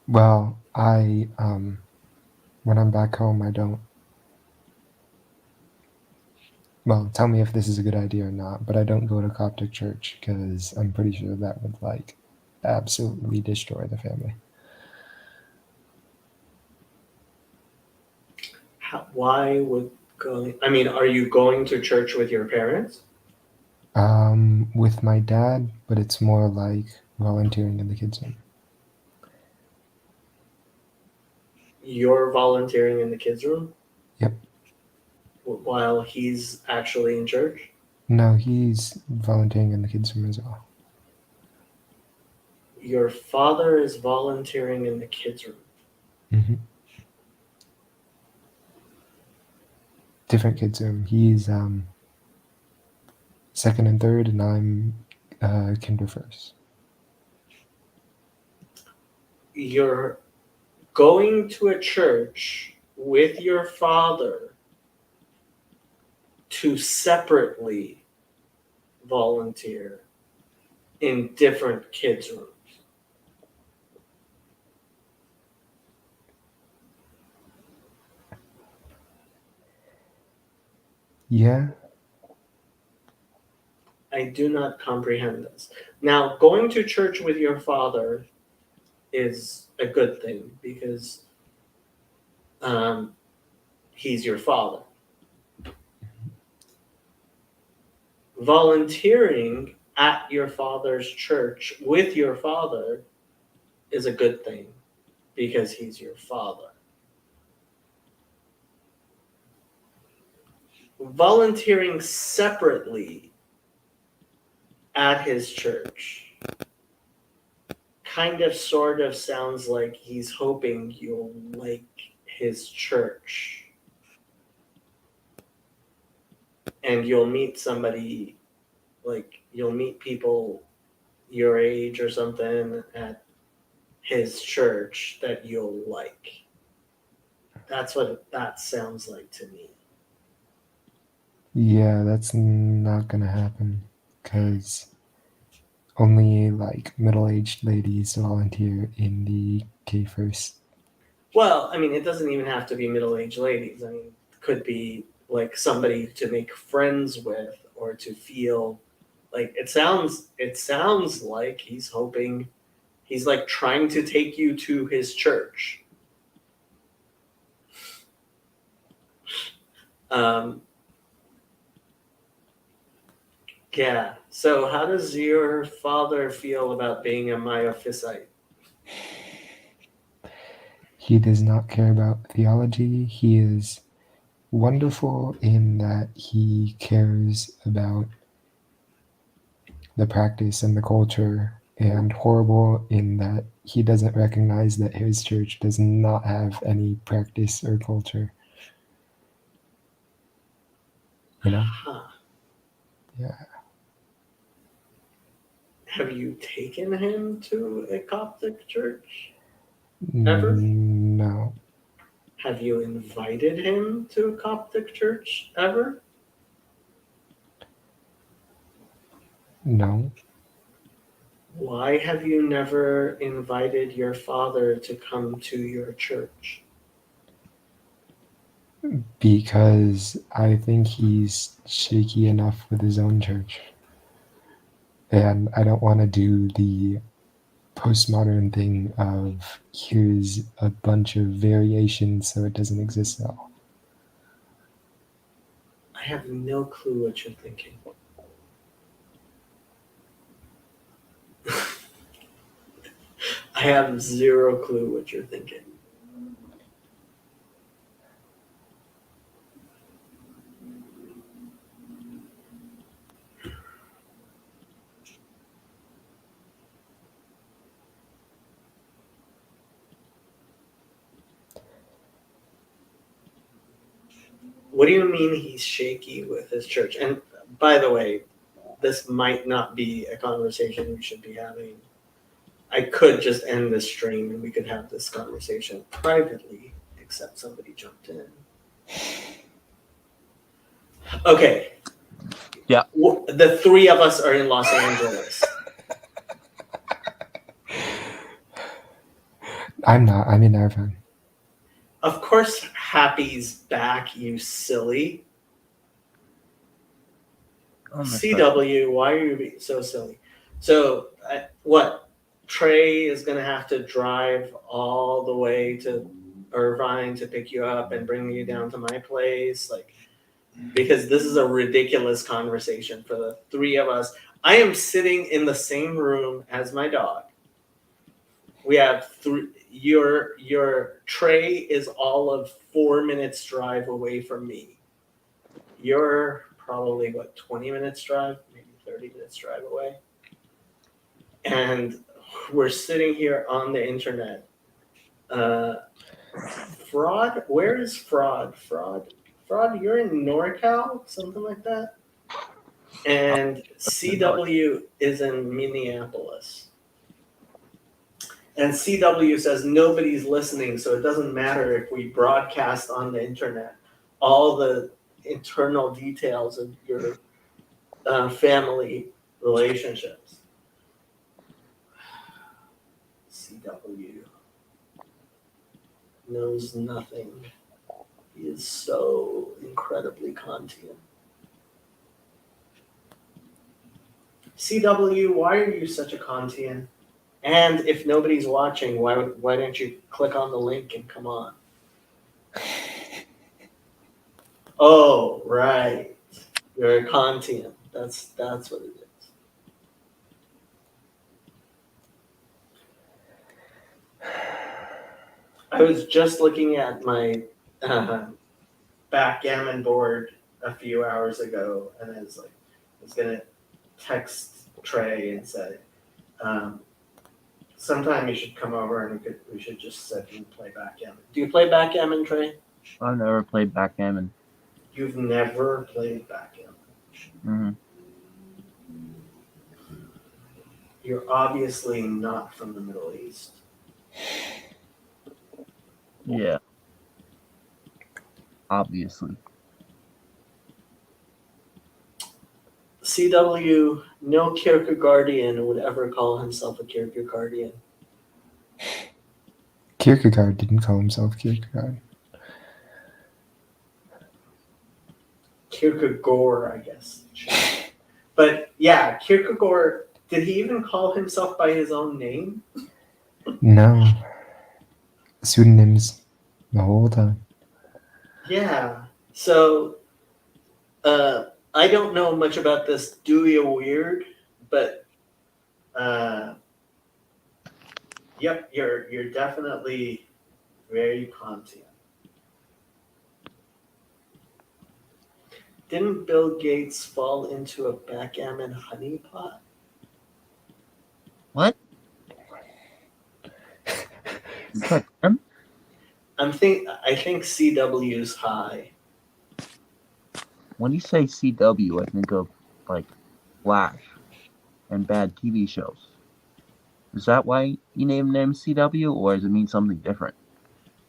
Well, I when I'm back home, I don't. Well, tell me if this is a good idea or not, but I don't go to Coptic church because I'm pretty sure that would like absolutely destroy the family. Why would going? I mean, are you going to church with your parents? With my dad, but it's more like volunteering in the kids' room. You're volunteering in the kids' room? Yep. While he's actually in church? No, he's volunteering in the kids' room as well. Your father is volunteering in the kids' room. Mm-hmm. Different kids' room. He's second and third, and I'm kinder first. You're going to a church with your father to separately volunteer in different kids' rooms. Yeah. I do not comprehend this. Now, going to church with your father is a good thing because he's your father. Volunteering at your father's church with your father is a good thing because he's your father. Volunteering separately at his church kind of sort of sounds like he's hoping you'll like his church and you'll meet somebody, like you'll meet people your age or something at his church that you'll like. That's what that sounds like to me. Yeah, that's not gonna happen because only like middle-aged ladies volunteer in the K first. Well, I mean, it doesn't even have to be middle-aged ladies. I mean, it could be like somebody to make friends with or to feel like it sounds like he's hoping, he's like trying to take you to his church. Yeah. So how does your father feel about being a Miaphysite? He does not care about theology. He is wonderful in that he cares about the practice and the culture and horrible in that he doesn't recognize that his church does not have any practice or culture. You know? Huh. Yeah. Have you taken him to a Coptic church ever? No. Have you invited him to a Coptic church ever? No. Why have you never invited your father to come to your church? Because I think he's shaky enough with his own church. And I don't want to do the postmodern thing of here's a bunch of variations so it doesn't exist at all. I have no clue what you're thinking. I have zero clue what you're thinking. What do you mean he's shaky with his church? And by the way, this might not be a conversation we should be having. I could just end the stream and we could have this conversation privately, except somebody jumped in. Okay. Yeah. The three of us are in Los Angeles. I'm not. I'm in Irvine. Of course, Happy's back, you silly. Oh my God. CW, why are you being so silly? So, what? Trey is going to have to drive all the way to Irvine to pick you up and bring you down to my place? Like, because this is a ridiculous conversation for the three of us. I am sitting in the same room as my dog. We have three. Your Trey is all of 4 minutes drive away from me. You're probably 20 minutes drive, maybe 30 minutes drive away. And we're sitting here on the internet. Fraud? Where is Fraud? Fraud, you're in NorCal? Something like that? And CW is in Minneapolis. And CW says nobody's listening, so it doesn't matter if we broadcast on the internet. All the internal details of your family relationships. CW knows nothing. He is so incredibly Kantian. CW, why are you such a Kantian? And if nobody's watching, why don't you click on the link and come on? Oh, right. You're a Kantian. That's what it is. I was just looking at my backgammon board a few hours ago, and I was gonna text Trey and say, sometime you should come over and we should just sit and play backgammon. Do you play backgammon, Trey? I've never played backgammon. You've never played backgammon. Mm-hmm. You're obviously not from the Middle East. Yeah. Obviously. CW, no Kierkegaardian would ever call himself a Kierkegaardian. Kierkegaard didn't call himself Kierkegaard. Kierkegaard, I guess. But yeah, Kierkegaard, did he even call himself by his own name? No. Pseudonyms the whole time. Yeah. So, I don't know much about this Dewey Weird, but yep, you're definitely very Kantian. Didn't Bill Gates fall into a backgammon honeypot? What? I think CW's high. When you say CW, I think of like Flash and bad TV shows. Is that why you named him CW, or does it mean something different?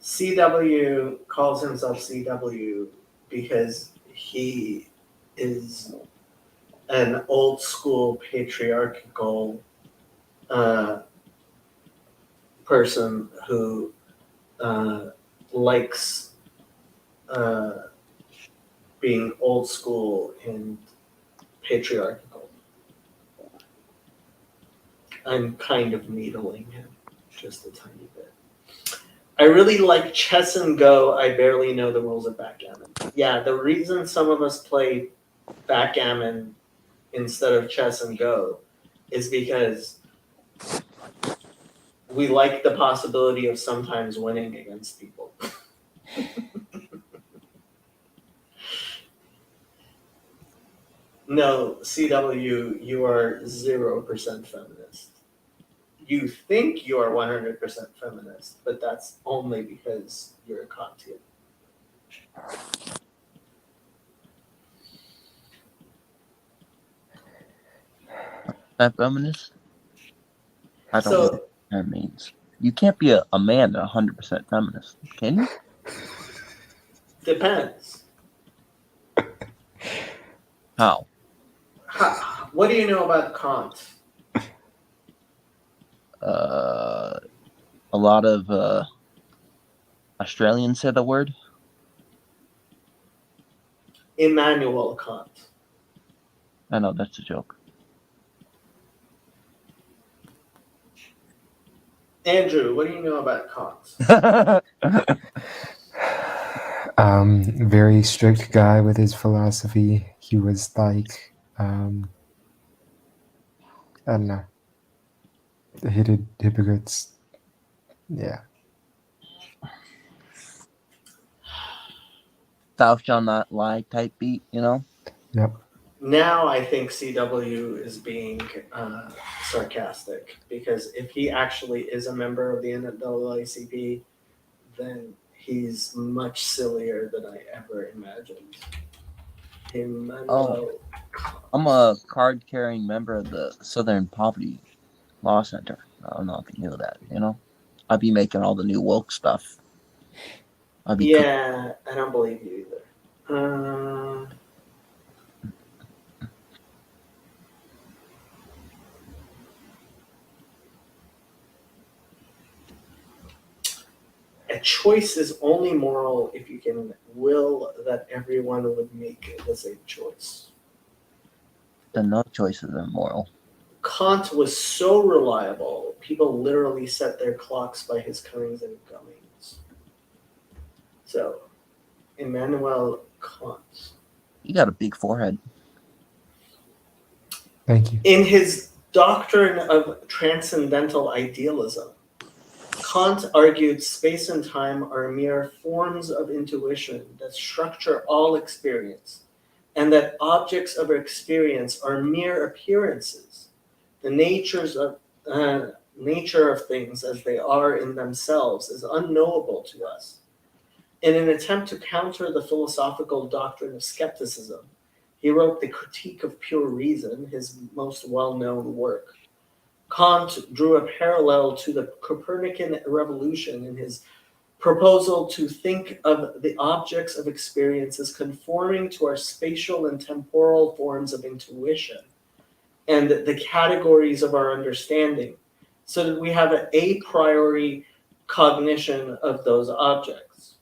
CW calls himself CW because he is an old school patriarchal person who likes being old school and patriarchal. I'm kind of needling him just a tiny bit. I really like chess and go. I barely know the rules of backgammon. Yeah, the reason some of us play backgammon instead of chess and go is because we like the possibility of sometimes winning against people. No, CW, you are 0% feminist. You think you are 100% feminist, but that's only because you're a Kantian. That feminist? I don't know So what that means. You can't be a man 100% feminist, can you? depends. How? What do you know about Kant? A lot of Australians say the word. Immanuel Kant. I know that's a joke. Andrew, what do you know about Kant? Very strict guy with his philosophy. He was like, I don't know, hated hypocrites. Yeah. Thou shalt not lie type beat, you know? Yep. Now I think CW is being sarcastic because if he actually is a member of the NAACP, then he's much sillier than I ever imagined. Immanuel. I'm a card-carrying member of the Southern Poverty Law Center. I don't know if you knew that, you know? I'd be making all the new woke stuff. Yeah, I don't believe you either. A choice is only moral if you can will that everyone would make the same choice. Then no choices are moral. Kant was so reliable, people literally set their clocks by his comings and goings. So, Immanuel Kant. You got a big forehead. Thank you. In his doctrine of transcendental idealism, Kant argued space and time are mere forms of intuition that structure all experience, and that objects of experience are mere appearances. The nature of things as they are in themselves is unknowable to us. In an attempt to counter the philosophical doctrine of skepticism, he wrote the Critique of Pure Reason, his most well-known work. Kant drew a parallel to the Copernican revolution in his proposal to think of the objects of experience as conforming to our spatial and temporal forms of intuition and the categories of our understanding, so that we have an a priori cognition of those objects.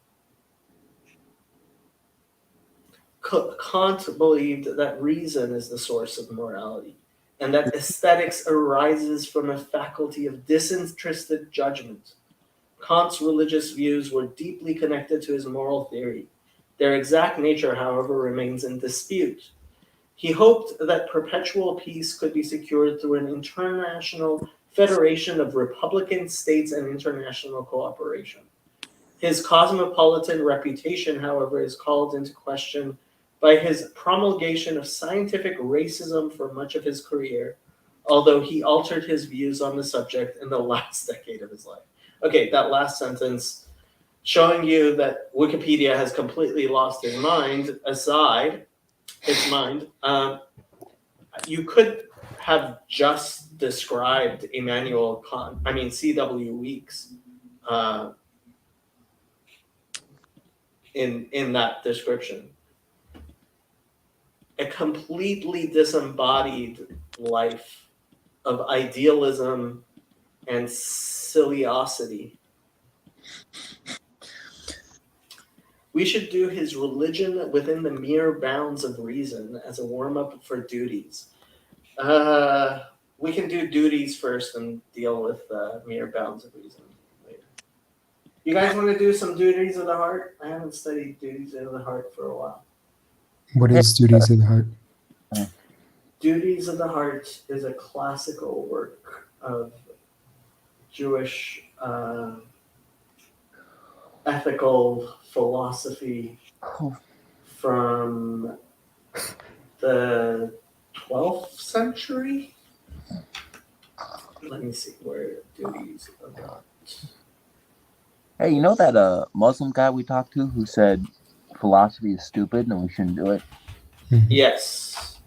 Kant believed that reason is the source of morality, and that aesthetics arises from a faculty of disinterested judgment. Kant's religious views were deeply connected to his moral theory. Their exact nature, however, remains in dispute. He hoped that perpetual peace could be secured through an international federation of republican states and international cooperation. His cosmopolitan reputation, however, is called into question by his promulgation of scientific racism for much of his career, although he altered his views on the subject in the last decade of his life. Okay, that last sentence showing you that Wikipedia has completely lost its mind aside, you could have just described C.W. Weeks in that description. A completely disembodied life of idealism and silliosity. We should do his religion within the mere bounds of reason as a warm-up for duties. We can do duties first and deal with mere bounds of reason later. You guys want to do some duties of the heart? I haven't studied duties of the heart for a while. What is Duties of the Heart? Duties of the Heart is a classical work of Jewish ethical philosophy from the 12th century. Let me see where Duties of the Heart. Hey, you know that Muslim guy we talked to who said philosophy is stupid and we shouldn't do it? Yes.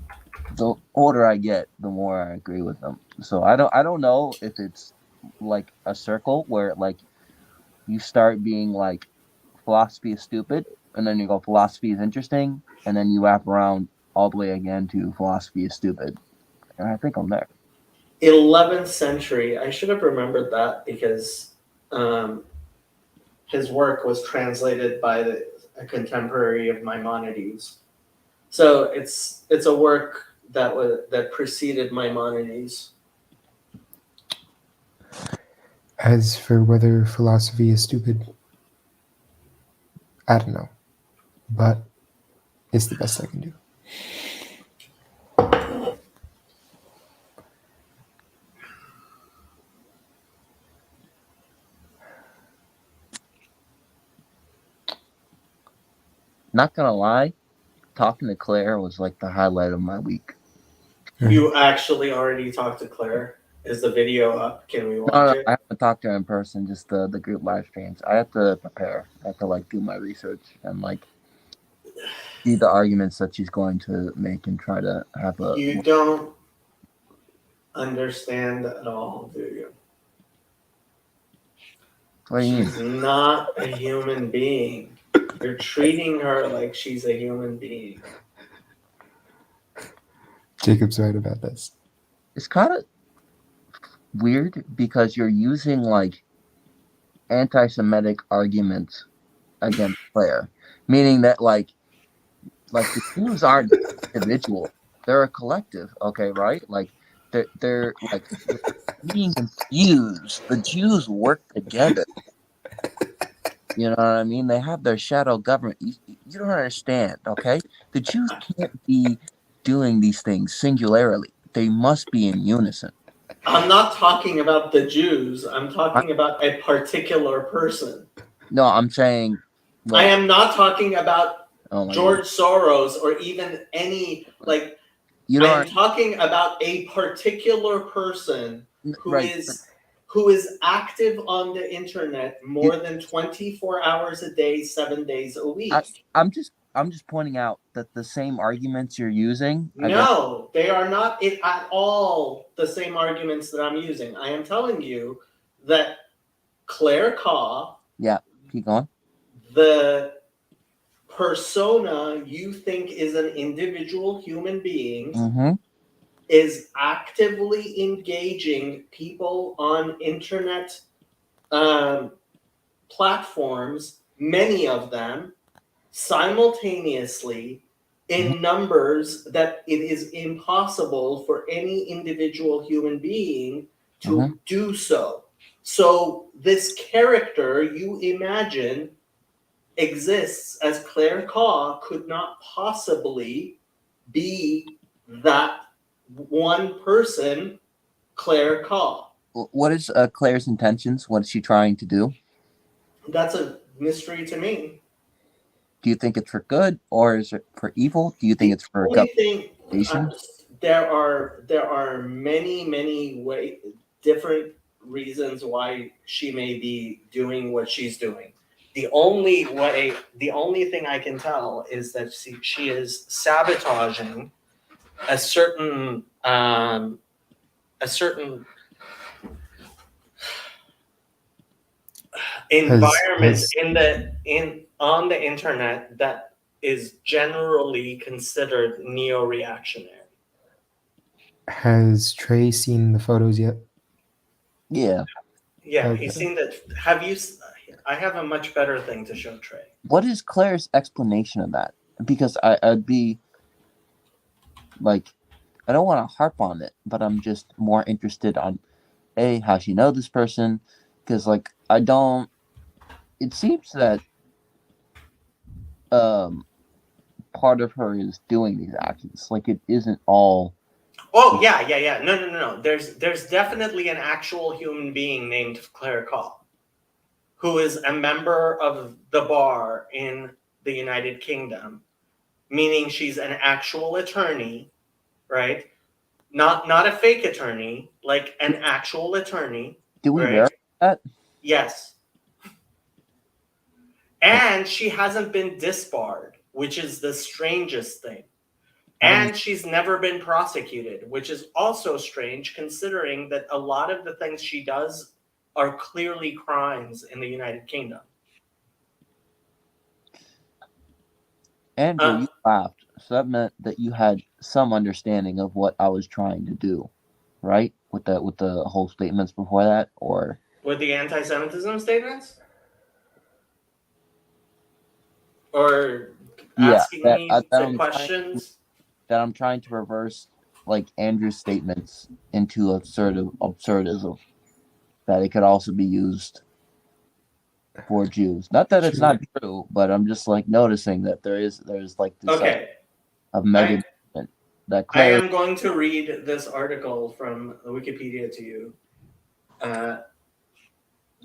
The older I get, the more I agree with them. So I don't know if it's like a circle where like you start being like philosophy is stupid, and then you go philosophy is interesting, and then you wrap around all the way again to philosophy is stupid. And I think I'm there. 11th century. I should have remembered that because his work was translated by a contemporary of Maimonides. So it's a work that preceded Maimonides. As for whether philosophy is stupid, I don't know. But it's the best I can do. Not gonna lie, talking to Claire was like the highlight of my week. You actually already talked to Claire? Is the video up? Can we watch No, it? I haven't talked to her in person, just the group live streams. I have to prepare. I have to like do my research and like see the arguments that she's going to make and try to have a. You don't understand at all, do you? What do you mean? She's not a human being. You're treating her like she's a human being. Jacob's right about this. It's kind of weird because you're using like anti-Semitic arguments against Claire, meaning that like the Jews aren't individual; they're a collective. Okay, right? Like they're like being confused. The Jews work together. You know what I mean? They have their shadow government. You don't understand, okay? The Jews can't be doing these things singularly. They must be in unison. I'm not talking about the Jews. I'm talking about a particular person. No, I'm saying. I am not talking about George God. Soros or even any like. I'm talking about a particular person who is active on the internet more than 24 hours a day, 7 days a week. I'm just pointing out that the same arguments you're using. No, they are not at all the same arguments that I'm using. I am telling you that Claire Kaw. Yeah, keep going. The persona you think is an individual human being is actively engaging people on internet platforms, many of them simultaneously in numbers that it is impossible for any individual human being to do so. So this character you imagine exists as Claire Kaw could not possibly be that one person, Claire Kaw. What is Claire's intentions? What is she trying to do? That's a mystery to me. Do you think it's for good or is it for evil? Do you think it's for there are many different reasons why she may be doing what she's doing. The only thing I can tell is that she is sabotaging a certain environment has on the internet that is generally considered neo-reactionary. has Trey seen the photos yet? Yeah. Yeah, Okay. he's seen that. Have you? I have a much better thing to show Trey. What is Claire's explanation of that? Because I'd be like, I don't want to harp on it, but I'm just more interested on how she know this person, because like I don't. It seems that part of her is doing these actions. Like it isn't all. Oh yeah. No. There's definitely an actual human being named Claire Call, who is a member of the bar in the United Kingdom, meaning she's an actual attorney, right? Not a fake attorney, like an actual attorney. Do we right? verify that? Yes. And she hasn't been disbarred, which is the strangest thing. And she's never been prosecuted, which is also strange considering that a lot of the things she does are clearly crimes in the United Kingdom. Andrew, you laughed, so that meant that you had some understanding of what I was trying to do, right? With the whole statements before that, or With the anti-Semitism statements? Or asking me the questions? That I'm trying to reverse, like Andrew's statements into absurdism. That it could also be used for Jews. Not that it's not true, but I'm just like noticing that there's like this Okay. of mega that I Claire. am going to read this article from Wikipedia to you.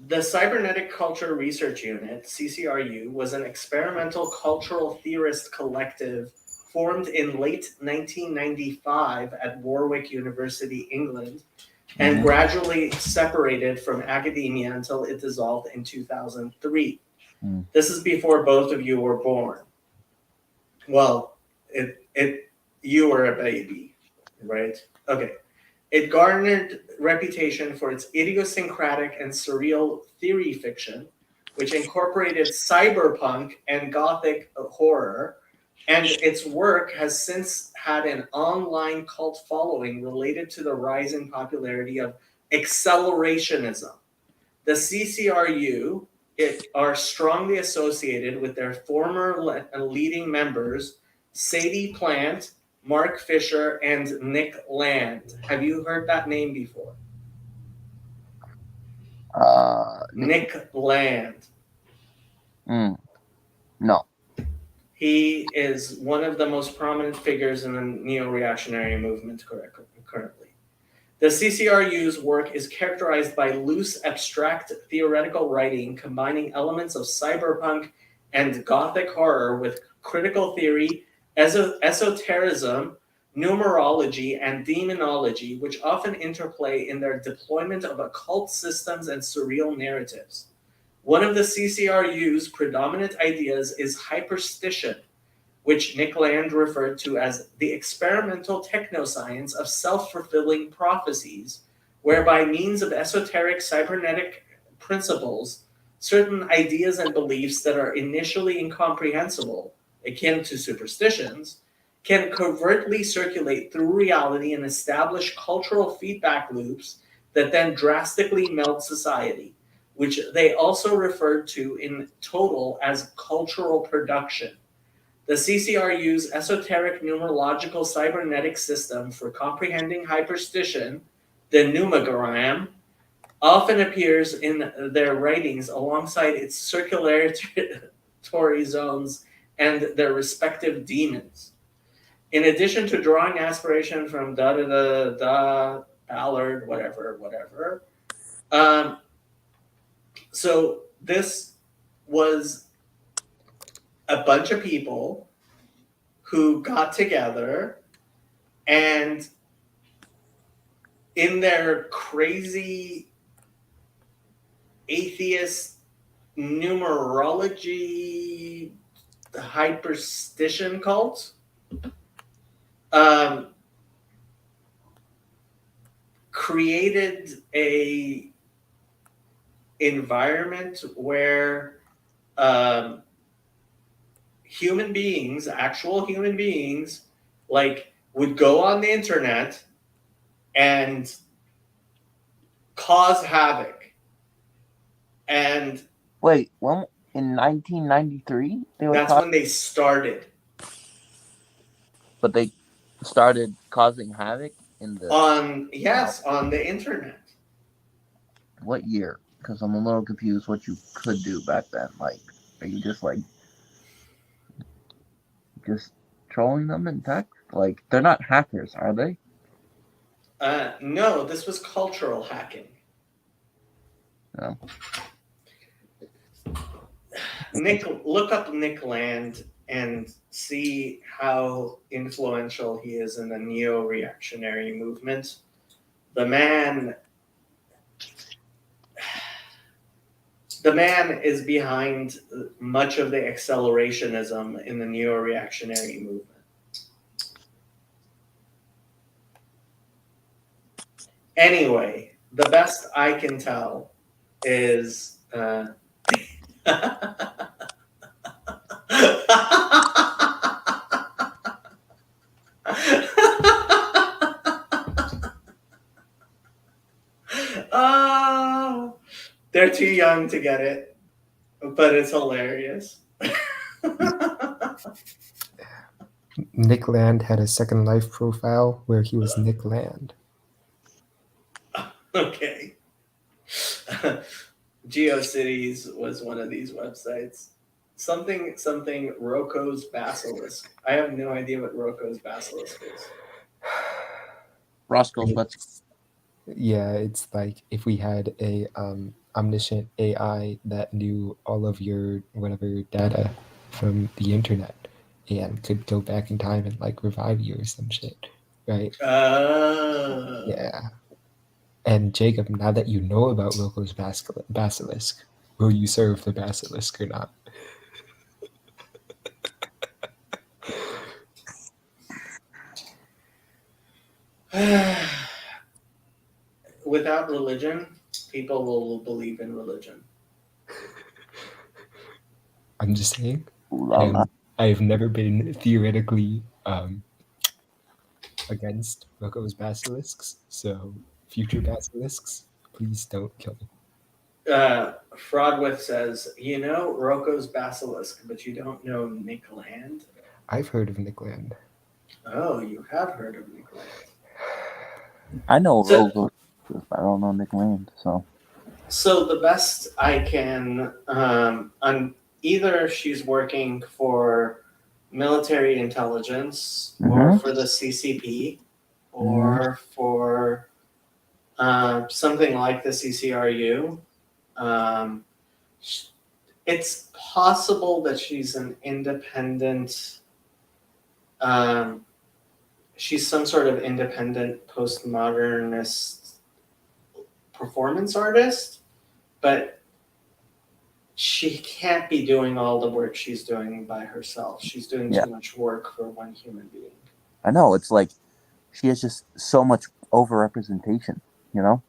The Cybernetic Culture Research Unit, CCRU, was an experimental cultural theorist collective formed in late 1995 at Warwick University, England, and gradually separated from academia until it dissolved in 2003. This is before both of you were born. Well, you were a baby, right? Okay. It garnered reputation for its idiosyncratic and surreal theory fiction, which incorporated cyberpunk and gothic horror, and its work has since had an online cult following related to the rising popularity of accelerationism. The CCRU are strongly associated with their former leading members, Sadie Plant, Mark Fisher, and Nick Land. Have you heard that name before? Nick Land. No. He is one of the most prominent figures in the neo-reactionary movement currently. The CCRU's work is characterized by loose, abstract theoretical writing combining elements of cyberpunk and gothic horror with critical theory, esotericism, numerology, and demonology, which often interplay in their deployment of occult systems and surreal narratives. One of the CCRU's predominant ideas is hyperstition, which Nick Land referred to as the experimental technoscience of self-fulfilling prophecies, whereby means of esoteric cybernetic principles, certain ideas and beliefs that are initially incomprehensible, akin to superstitions, can covertly circulate through reality and establish cultural feedback loops that then drastically melt society, which they also referred to in total as cultural production. The CCRU's esoteric numerological cybernetic system for comprehending hyperstition, the numogram, often appears in their writings alongside its circulatory zones and their respective demons. In addition to drawing aspiration from Ballard, whatever. So this was a bunch of people who got together and in their crazy atheist numerology hyperstition cult. Um, created a environment where human beings, actual human beings, like would go on the internet and cause havoc. And Wait, when in 1993 they were that's when they started but they started causing havoc in the on the internet. what year? Because I'm a little confused what you could do back then. Like, are you just just trolling them in text? Like, they're not hackers, are they? No, this was cultural hacking. No. Look up Nick Land and see how influential he is in the neo-reactionary movement. The man is behind much of the accelerationism in the neo-reactionary movement. Anyway, the best I can tell is oh, they're too young to get it, but it's hilarious. Nick Land had a Second Life profile where he was Nick Land. Okay. GeoCities was one of these websites. Something Roko's Basilisk. I have no idea what Roko's Basilisk is. Roscoe's Let's. Yeah, it's like if we had a omniscient AI that knew all of your whatever data from the internet and could go back in time and like revive you or some shit, right? Yeah. And Jacob, now that you know about Roko's Basilisk, will you serve the Basilisk or not? Without religion, people will believe in religion. I'm just saying. Ooh la la. I've never been theoretically against Roko's Basilisks, so future Basilisks, please don't kill me. Fraudwith says, you know Roko's Basilisk, but you don't know Nick Land? I've heard of Nick Land. Oh, you have heard of Nick Land. I know So- Roscoe, but I don't know Nick Land, so. So the best I can, either she's working for military intelligence or for the CCP or for something like the CCRU. It's possible that she's an independent, she's some sort of independent postmodernist performance artist, but she can't be doing all the work she's doing by herself. She's doing too much work for one human being. I know, it's like she has just so much overrepresentation, you know?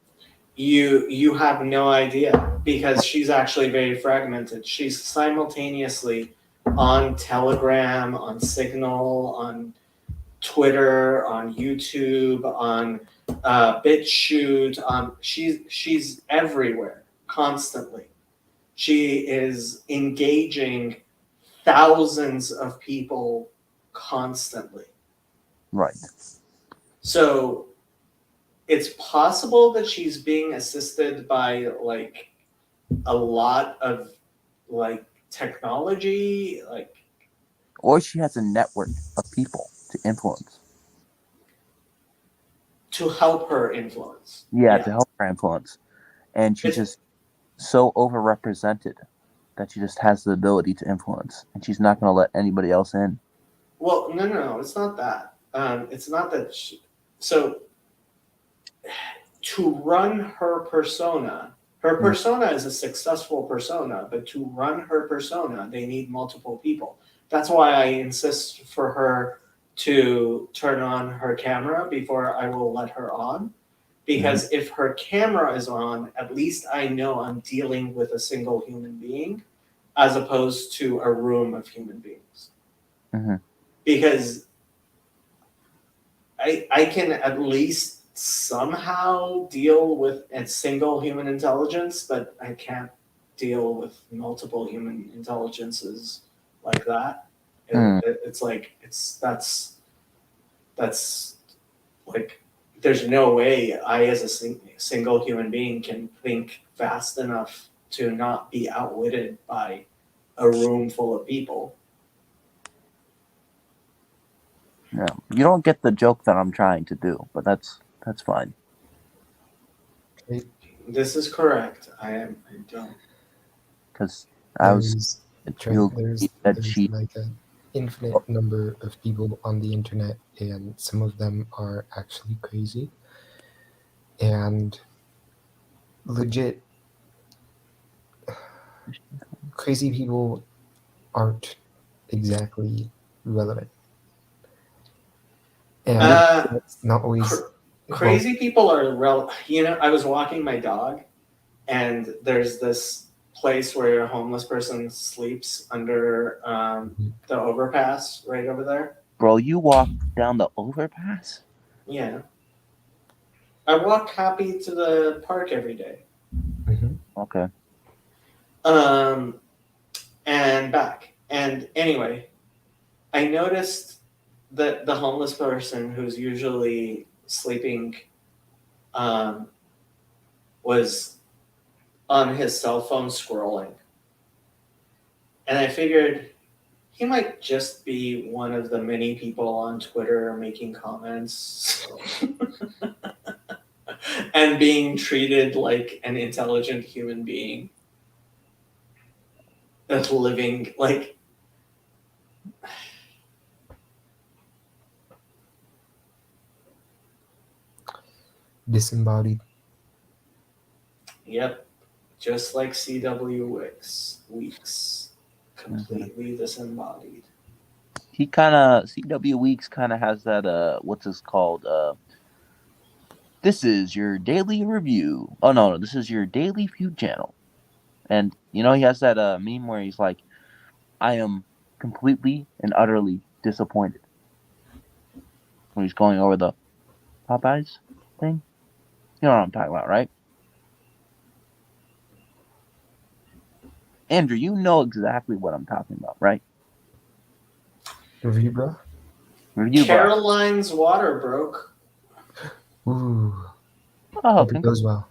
You have no idea because she's actually very fragmented. She's simultaneously on Telegram, on Signal, on Twitter, on YouTube, on BitChute. She's everywhere constantly. She is engaging thousands of people constantly. Right. So it's possible that she's being assisted by like a lot of like technology, like, Or she has a network of people to influence. to help her influence. Yeah, to help her influence. And she's just so overrepresented that she just has the ability to influence. And she's not going to let anybody else in. Well, no, it's not that. It's not that so to run her persona, Her persona is a successful persona, but to run her persona, they need multiple people. That's why I insist for her to turn on her camera before I will let her on. Because if her camera is on, at least I know I'm dealing with a single human being as opposed to a room of human beings. Mhm. Because I can at least somehow deal with a single human intelligence, but I can't deal with multiple human intelligences like that. It's like that's like there's no way I as a single human being can think fast enough to not be outwitted by a room full of people. Yeah, you don't get the joke that I'm trying to do, but that's fine. This is correct. I don't. Because I was There's you'll there's that she like an infinite number of people on the internet, and some of them are actually crazy. And legit, crazy people aren't exactly relevant. And it's not always Crazy people are I was walking my dog, and there's this place where a homeless person sleeps under the overpass right over there. bro, you walk down the overpass? Yeah, I walk happy to the park every day. Okay. And back. And anyway, I noticed that the homeless person who's usually sleeping was on his cell phone scrolling. And I figured he might just be one of the many people on Twitter making comments and being treated like an intelligent human being that's living like. disembodied. Yep, just like CW Weeks, completely disembodied. He kind of CW Weeks kind of has that what's this called this is your daily review. Oh no, this is your daily feud channel. And he has that meme where he's like, I am completely and utterly disappointed. When he's going over the Popeyes thing. You know what I'm talking about, right? Andrew, you know exactly what I'm talking about, right? Review, bro. Review bar. Caroline's water broke. Ooh. Oh, Hope it goes well.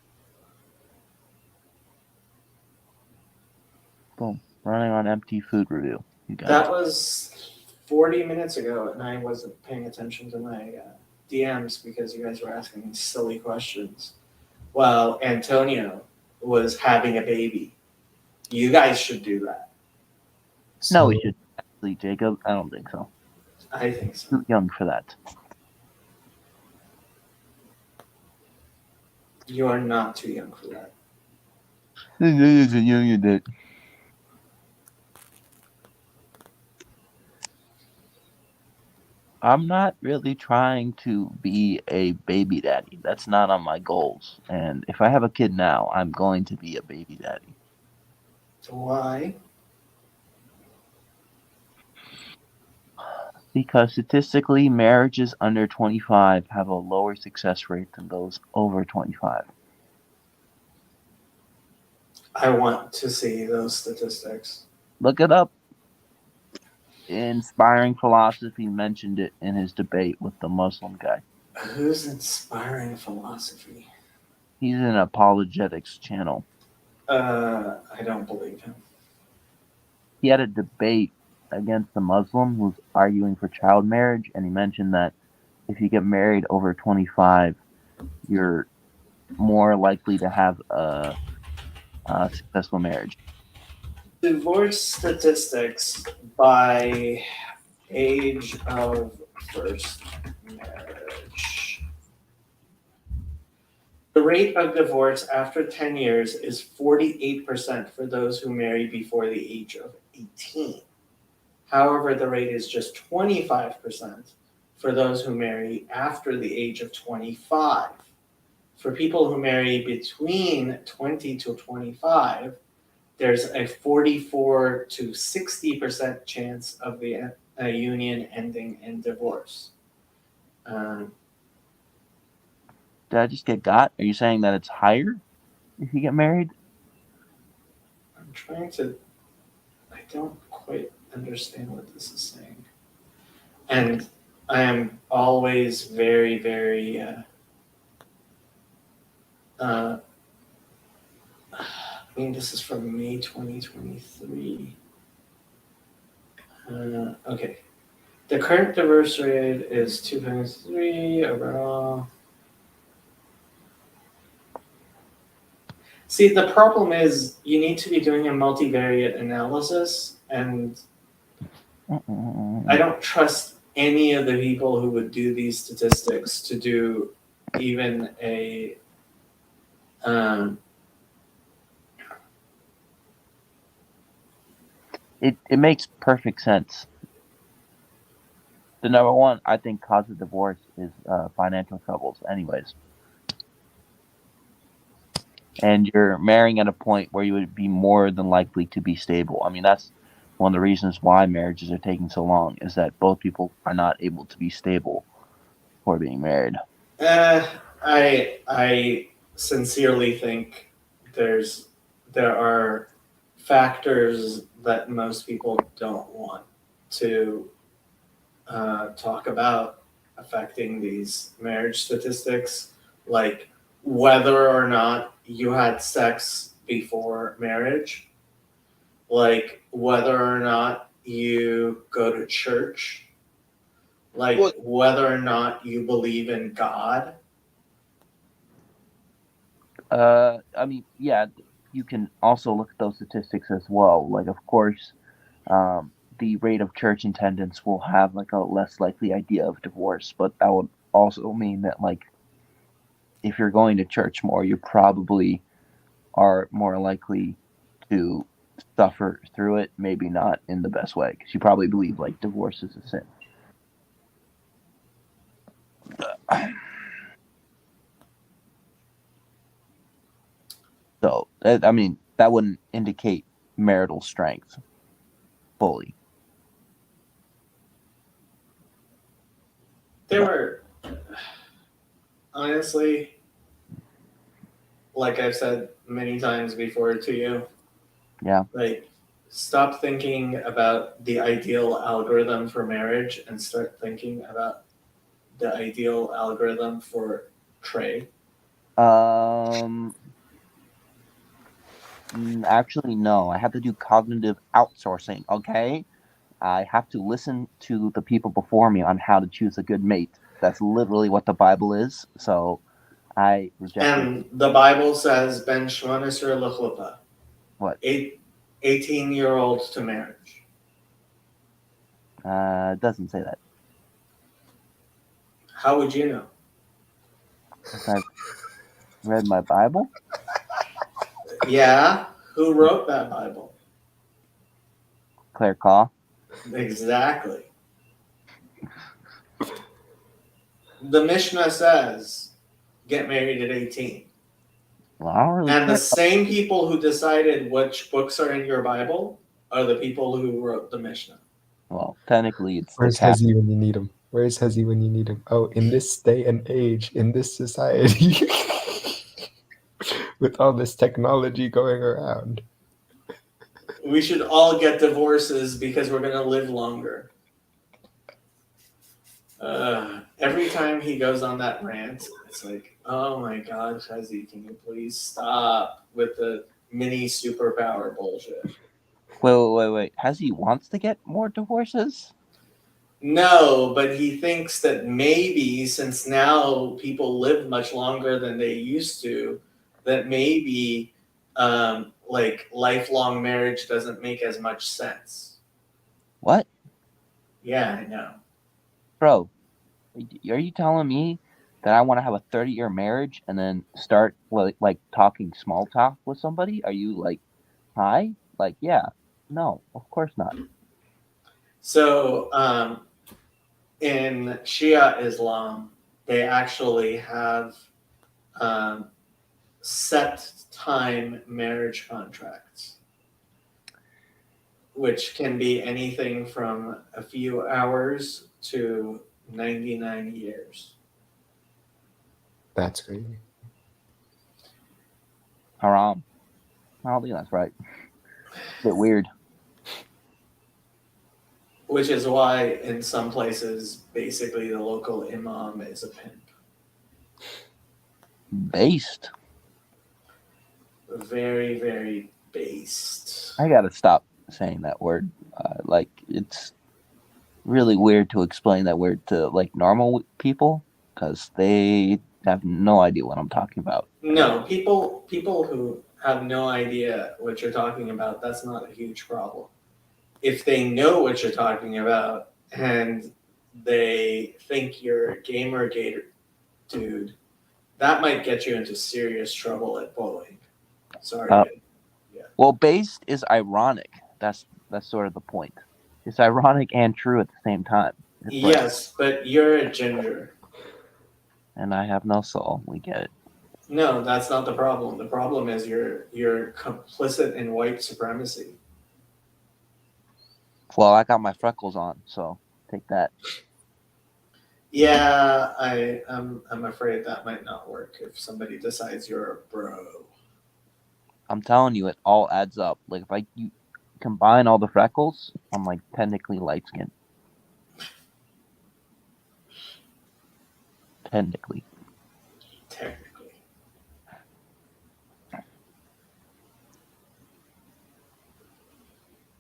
Boom. Running on empty food review. You guys. That was 40 minutes ago, and I wasn't paying attention to my DMs because you guys were asking me silly questions. Well, Antonio was having a baby. You guys should do that. No, we should actually, Jacob. I don't think so. I think so. Too young for that. You are not too young for that. You did. I'm not really trying to be a baby daddy. That's not on my goals. And if I have a kid now, I'm going to be a baby daddy. Why? Because statistically, marriages under 25 have a lower success rate than those over 25. I want to see those statistics. Look it up. Inspiring Philosophy mentioned it in his debate with the Muslim guy. Who's Inspiring Philosophy? He's an apologetics channel. I don't believe him. He had a debate against the Muslim who was arguing for child marriage, and he mentioned that if you get married over 25, you're more likely to have a successful marriage. Divorce statistics by age of first marriage. The rate of divorce after 10 years is 48% for those who marry before the age of 18. However, the rate is just 25% for those who marry after the age of 25. For people who marry between 20 to 25, there's a 44 to 60% chance of a union ending in divorce. Did I just get got? Are you saying that it's higher if you get married? I'm trying to, I don't quite understand what this is saying. And I am always very, very, I mean, this is from May 2023. Okay. The current divorce rate is 2.3 overall. See, the problem is you need to be doing a multivariate analysis, and I don't trust any of the people who would do these statistics to do even a It makes perfect sense. The number one, I think, cause of divorce is financial troubles, anyways. And you're marrying at a point where you would be more than likely to be stable. I mean, that's one of the reasons why marriages are taking so long, is that both people are not able to be stable before being married. I sincerely think there are factors that most people don't want to talk about affecting these marriage statistics, like whether or not you had sex before marriage, like whether or not you go to church, like whether or not you believe in God. I mean, yeah, you can also look at those statistics as well. Like, of course, the rate of church attendance will have like a less likely idea of divorce, but that would also mean that, like, if you're going to church more, you probably are more likely to suffer through it, maybe not in the best way, because you probably believe like divorce is a sin. So, I mean, that wouldn't indicate marital strength fully. There were, honestly, like I've said many times before to you, Yeah. like, stop thinking about the ideal algorithm for marriage and start thinking about the ideal algorithm for trade. Actually, no. I have to do cognitive outsourcing, okay? I have to listen to the people before me on how to choose a good mate. That's literally what the Bible is. So I reject it. And the Bible says, Ben Shmonisher Lechupa, What? 18-year-olds to marriage. It doesn't say that. How would you know? Because I've read my Bible. Yeah, who wrote that Bible? Claire Caw. Exactly. The Mishnah says, get married at 18. Well, I don't really And the care. same people who decided which books are in your Bible are the people who wrote the Mishnah. Well, technically, it's the Where's cat. Hezi when you need him? Where's Hezi when you need him? Oh, in this day and age, in this society, with all this technology going around. We should all get divorces because we're going to live longer. Every time he goes on that rant, it's like, oh my God, Shazzy, can you please stop with the mini superpower bullshit? Wait. Hezi wants to get more divorces? No, but he thinks that maybe since now people live much longer than they used to, that maybe like lifelong marriage doesn't make as much sense. What? Yeah, I know. Bro, are you telling me that I want to have a 30-year marriage and then start like talking small talk with somebody? Are you like, hi? Like, yeah. No, of course not. So, in Shia Islam, they actually have set time marriage contracts, which can be anything from a few hours to 99 years. That's crazy. Haram. I don't think that's right. A bit weird. Which is why in some places, basically the local imam is a pimp. Based. Very, very based. I gotta stop saying that word. Like, it's really weird to explain that word to like normal people because they have no idea what I'm talking about. No, people who have no idea what you're talking about, that's not a huge problem. If they know what you're talking about and they think you're a gamer gator dude, that might get you into serious trouble at bowling. Sorry. Well, based is ironic. That's sort of the point. It's ironic and true at the same time. It's like, Yes, but you're a ginger. and I have no soul. We get it. No, that's not the problem. The problem is you're complicit in white supremacy. Well, I got my freckles on, so take that. Yeah, I'm afraid that might not work if somebody decides you're a bro. I'm telling you, it all adds up. Like if you combine all the freckles, I'm like technically light skinned. Technically.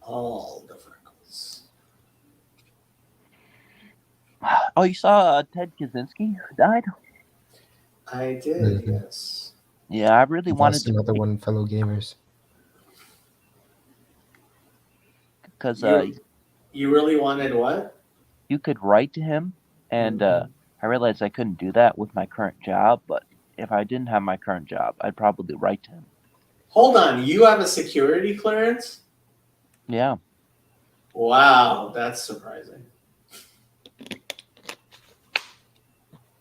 All the freckles. Oh, you saw Ted Kaczynski who died? I did, Mhm. yes. Yeah, I really wanted Lost to another one, fellow gamers. because You really wanted what? you could write to him, and I realized I couldn't do that with my current job. But if I didn't have my current job, I'd probably write to him. Hold on, you have a security clearance? Yeah, Wow, that's surprising.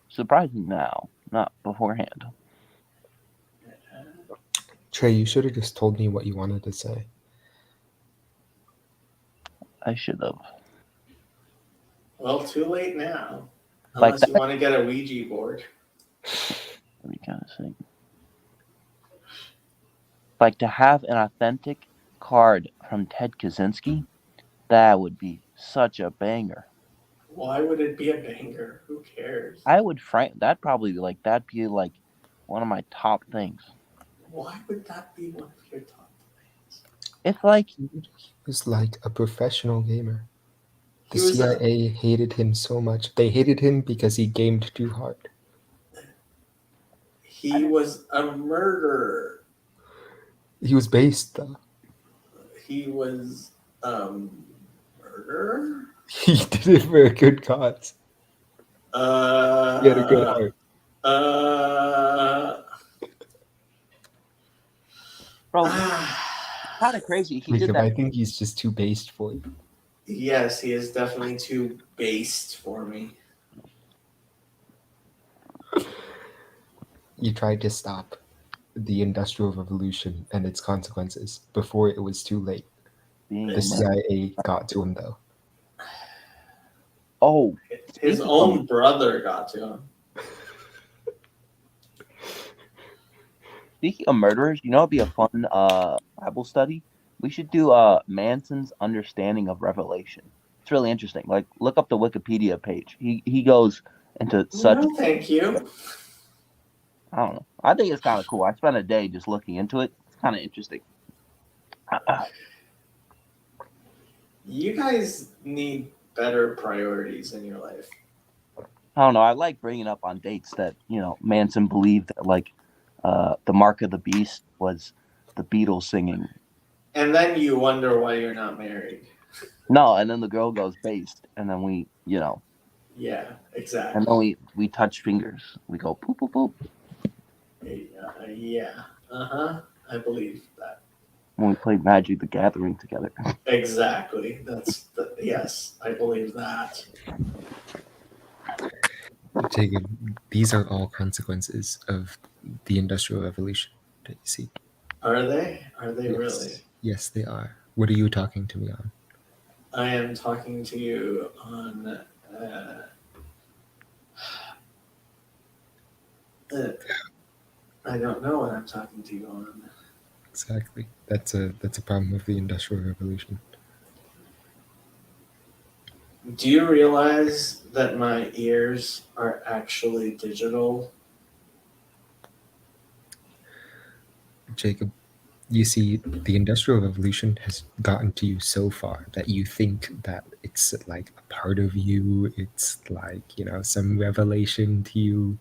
surprising now, not beforehand. Trey, you should have just told me what you wanted to say. I should have. Well, too late now. Like Unless you want to get a Ouija board. Let me kind of think. Like to have an authentic card from Ted Kaczynski, that would be such a banger. Why would it be a banger? Who cares? I would that'd be like one of my top things. Why would that be one of your top things? It's like He was like a professional gamer. The He was a- CIA hated him so much. They hated him because he gamed too hard. He was a murderer. He was based, though. He was a murderer? He did it for a good cause. He had a good heart. bro, kind of crazy. He did Jacob, that. I think he's just too based for you. Yes, he is definitely too based for me. You tried to stop the Industrial Revolution and its consequences before it was too late. Being The CIA got to him, though. Oh, His own brother got to him. speaking of murderers, you know, it'd be a fun Bible study. We should do Manson's understanding of Revelation. It's really interesting. Like, look up the Wikipedia page. He goes into such. No, thank you. I don't know. I think it's kind of cool. I spent a day just looking into it. It's kind of interesting. You guys need better priorities in your life. I don't know. I like bringing up on dates that, you know, Manson believed that, like, the mark of the beast was the Beatles singing. And then you wonder why you're not married. No, and then the girl goes based, and then we, you know, Yeah, And exactly. then we touch fingers. We go poop poop poop Yeah. I believe that. when we play Magic the Gathering together. Exactly. Yes, I believe that. Jacob, these are all consequences of the Industrial Revolution that you see. Are they? Are they really? Yes. Yes, they are. What are you talking to me on? I am talking to you on. I don't know what I'm talking to you on. Exactly. That's a problem of the Industrial Revolution. Do you realize that my ears are actually digital? Jacob, you see, the Industrial Revolution has gotten to you so far that you think that it's like a part of you, it's like, some revelation to you.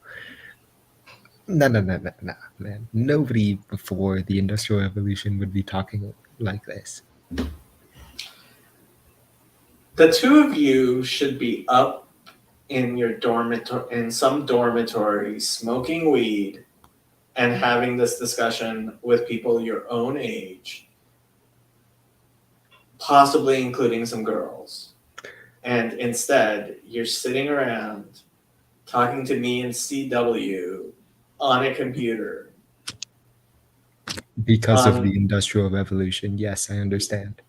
No, man. Nobody before the Industrial Revolution would be talking like this. The two of you should be up in your dormitory, in some dormitory, smoking weed and having this discussion with people your own age, possibly including some girls. And instead, you're sitting around talking to me and CW on a computer. Because of the Industrial Revolution, yes, I understand.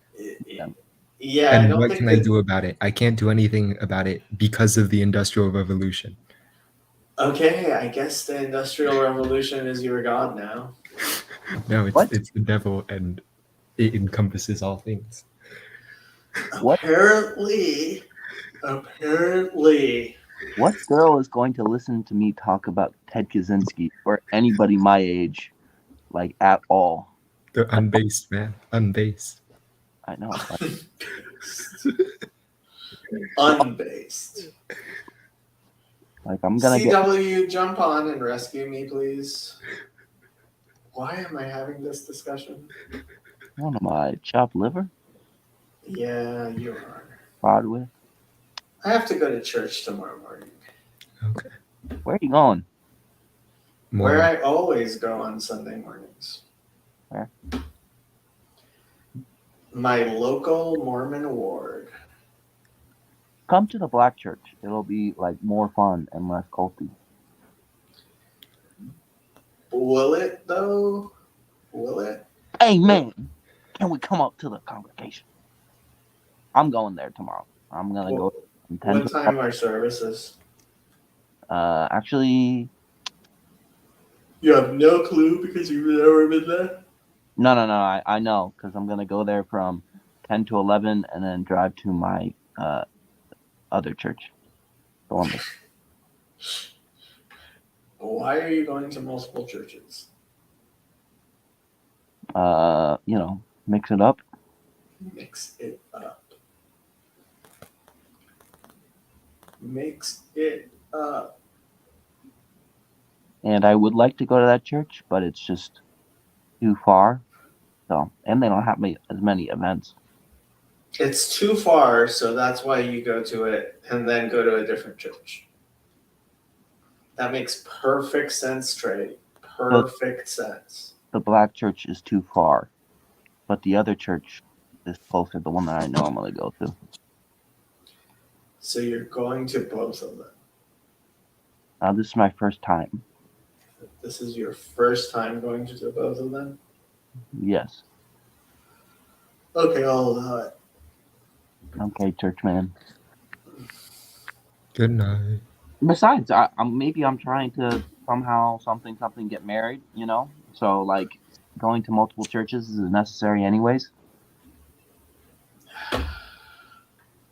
Yeah, I And don't what think can I do about it? I can't do anything about it because of the Industrial Revolution. Okay, I guess the Industrial Revolution is your god now. No, What? it's the devil, and it encompasses all things. What? Apparently. What girl is going to listen to me talk about Ted Kaczynski or anybody my age, like at all? They're unbased, man. Unbased. I know. Unbased. Like I'm gonna CW, jump on and rescue me, please. Why am I having this discussion? What am I? Chopped liver? Yeah, you are. Broadway? I have to go to church tomorrow morning. Okay. Where are you going? Where I always go on Sunday mornings. Where? My local Mormon ward. Come to the black church. It'll be like more fun and less culty. Will it though? Will it? Hey man, can we come up to the congregation? I'm going there tomorrow. I'm gonna go from 10 What time are services? Actually, you have no clue because you've never been there? No. I know because I'm gonna go there from 10 to 11 and then drive to my other church, Columbus. Why are you going to multiple churches? Mix it up. Mix it up. Mix it up. And I would like to go to that church, but it's just too far. So, and they don't have as many events. It's too far, so that's why you go to it and then go to a different church. That makes perfect sense, Trey. Perfect sense. The black church is too far, but the other church is closer, the one that I normally go to. So you're going to both of them? This is my first time. This is your first time going to both of them? Yes. Okay, I'll allow it. Okay, church man. Good night. Besides, maybe I'm trying to somehow something get married, So like going to multiple churches is necessary anyways.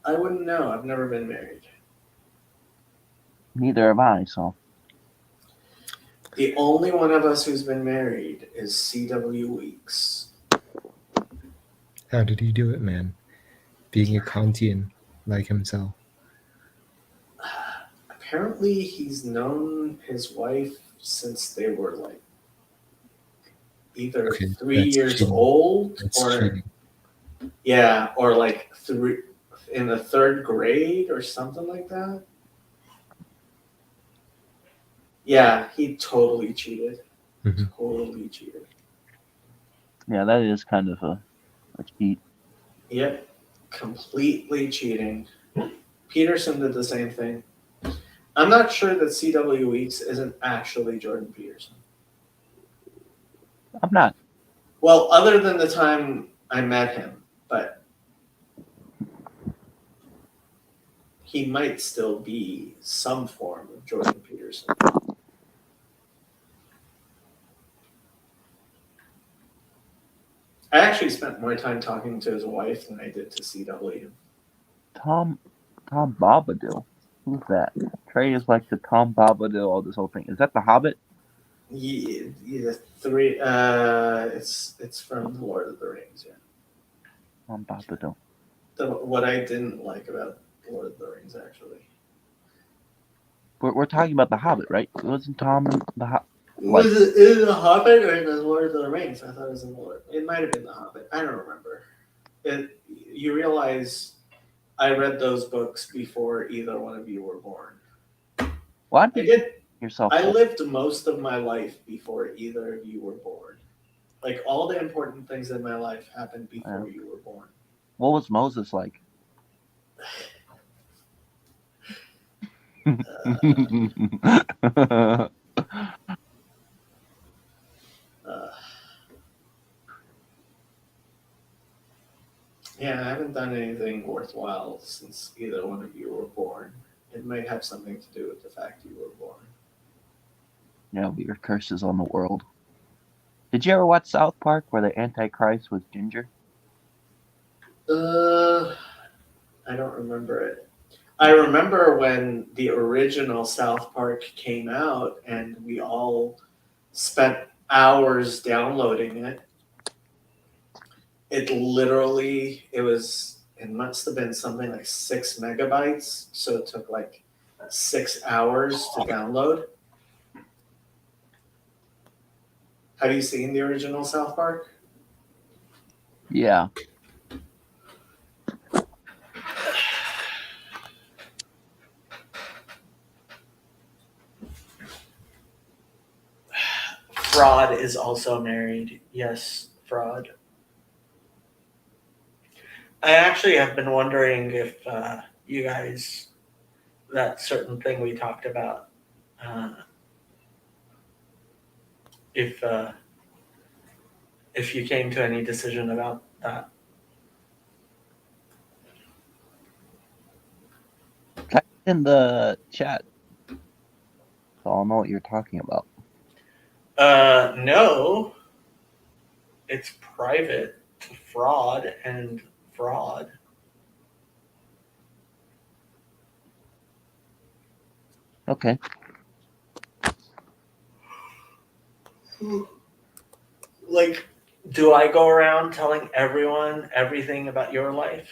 I wouldn't know. I've never been married. Neither have I, so. The only one of us who's been married is CW Weeks. How did he do it, man? Being a Kantian like himself. Apparently, he's known his wife since they were like either 3 years cheating. old That's or cheating. Yeah, or like in the third grade or something like that. Yeah, he totally cheated. Mhm. Totally cheated. Yeah, that is kind of a cheat. Yep, completely cheating. Peterson did the same thing. I'm not sure that C.W. Weeks isn't actually Jordan Peterson. I'm not. Well, other than the time I met him, but he might still be some form of Jordan Peterson. I actually spent more time talking to his wife than I did to CW. Tom Bombadil. Who's that? Trey is like the Tom Bombadil of this whole thing. Is that the Hobbit? Yeah, three. It's from the Lord of the Rings. Yeah. Tom Bombadil. What I didn't like about Lord of the Rings actually. We're talking about the Hobbit, right? Wasn't Tom in the Hobbit? Was it in the Hobbit or in the Lord of the Rings? I thought it was in the Lord. It might have been the Hobbit. I don't remember. You realize I read those books before either one of you were born. Why I did did. yourself? I lived most of my life before either of you were born. Like all the important things in my life happened before you were born. What was Moses like? Yeah, I haven't done anything worthwhile since either one of you were born. It might have something to do with the fact you were born. Your curses on the world. Did you ever watch South Park where the Antichrist was Ginger? I don't remember it. I remember when the original South Park came out and we all spent hours downloading it. It must have been something like 6 megabytes. So it took like 6 hours to download. Have you seen the original South Park? Yeah. Fraud is also married. Yes, Fraud. I actually have been wondering if you guys, that certain thing we talked about, if you came to any decision about that. Type in the chat so I'll know what you're talking about. No, it's private to fraud and fraud. Okay. Like, do I go around telling everyone everything about your life?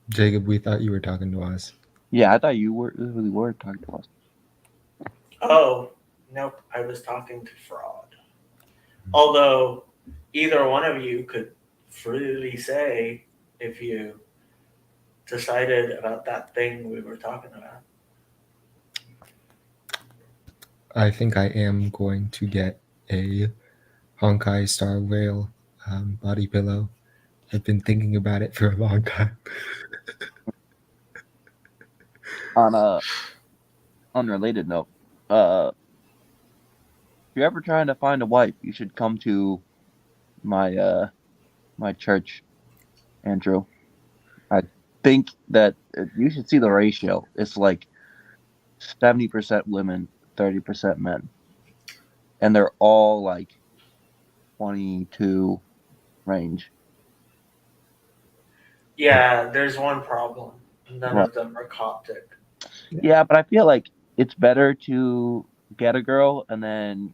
Jacob, we thought you were talking to us. Yeah, I thought you really were talking to us. Oh, nope, I was talking to fraud. Although either one of you could freely say if you decided about that thing we were talking about. I think I am going to get a Honkai Star Whale body pillow. I've been thinking about it for a long time. On a unrelated note, if you're ever trying to find a wife, you should come to my my church, Andrew. I think that you should see the ratio. It's like 70% women, 30% men, and they're all like 22 range. Yeah, there's one problem. None What? of them are Coptic. Yeah, but I feel like it's better to get a girl and then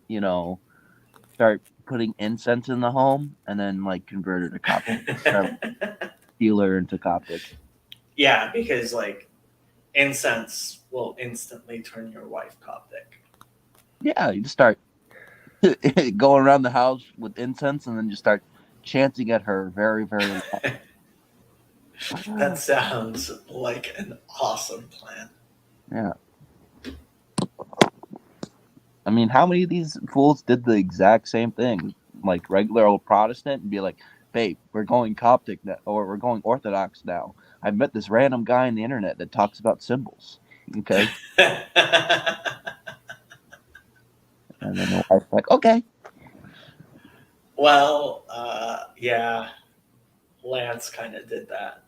start putting incense in the home and then like convert her to Coptic, steal her into Coptic. Yeah, because like incense will instantly turn your wife Coptic. Yeah, you just start going around the house with incense and then just start chanting at her very, very loud. That sounds like an awesome plan. Yeah. I mean, how many of these fools did the exact same thing, like regular old Protestant, and be like, "Babe, we're going Coptic now, or we're going Orthodox now." I met this random guy on the internet that talks about symbols. Okay, and then the wife's like, "Okay." Well, yeah, Lance kind of did that.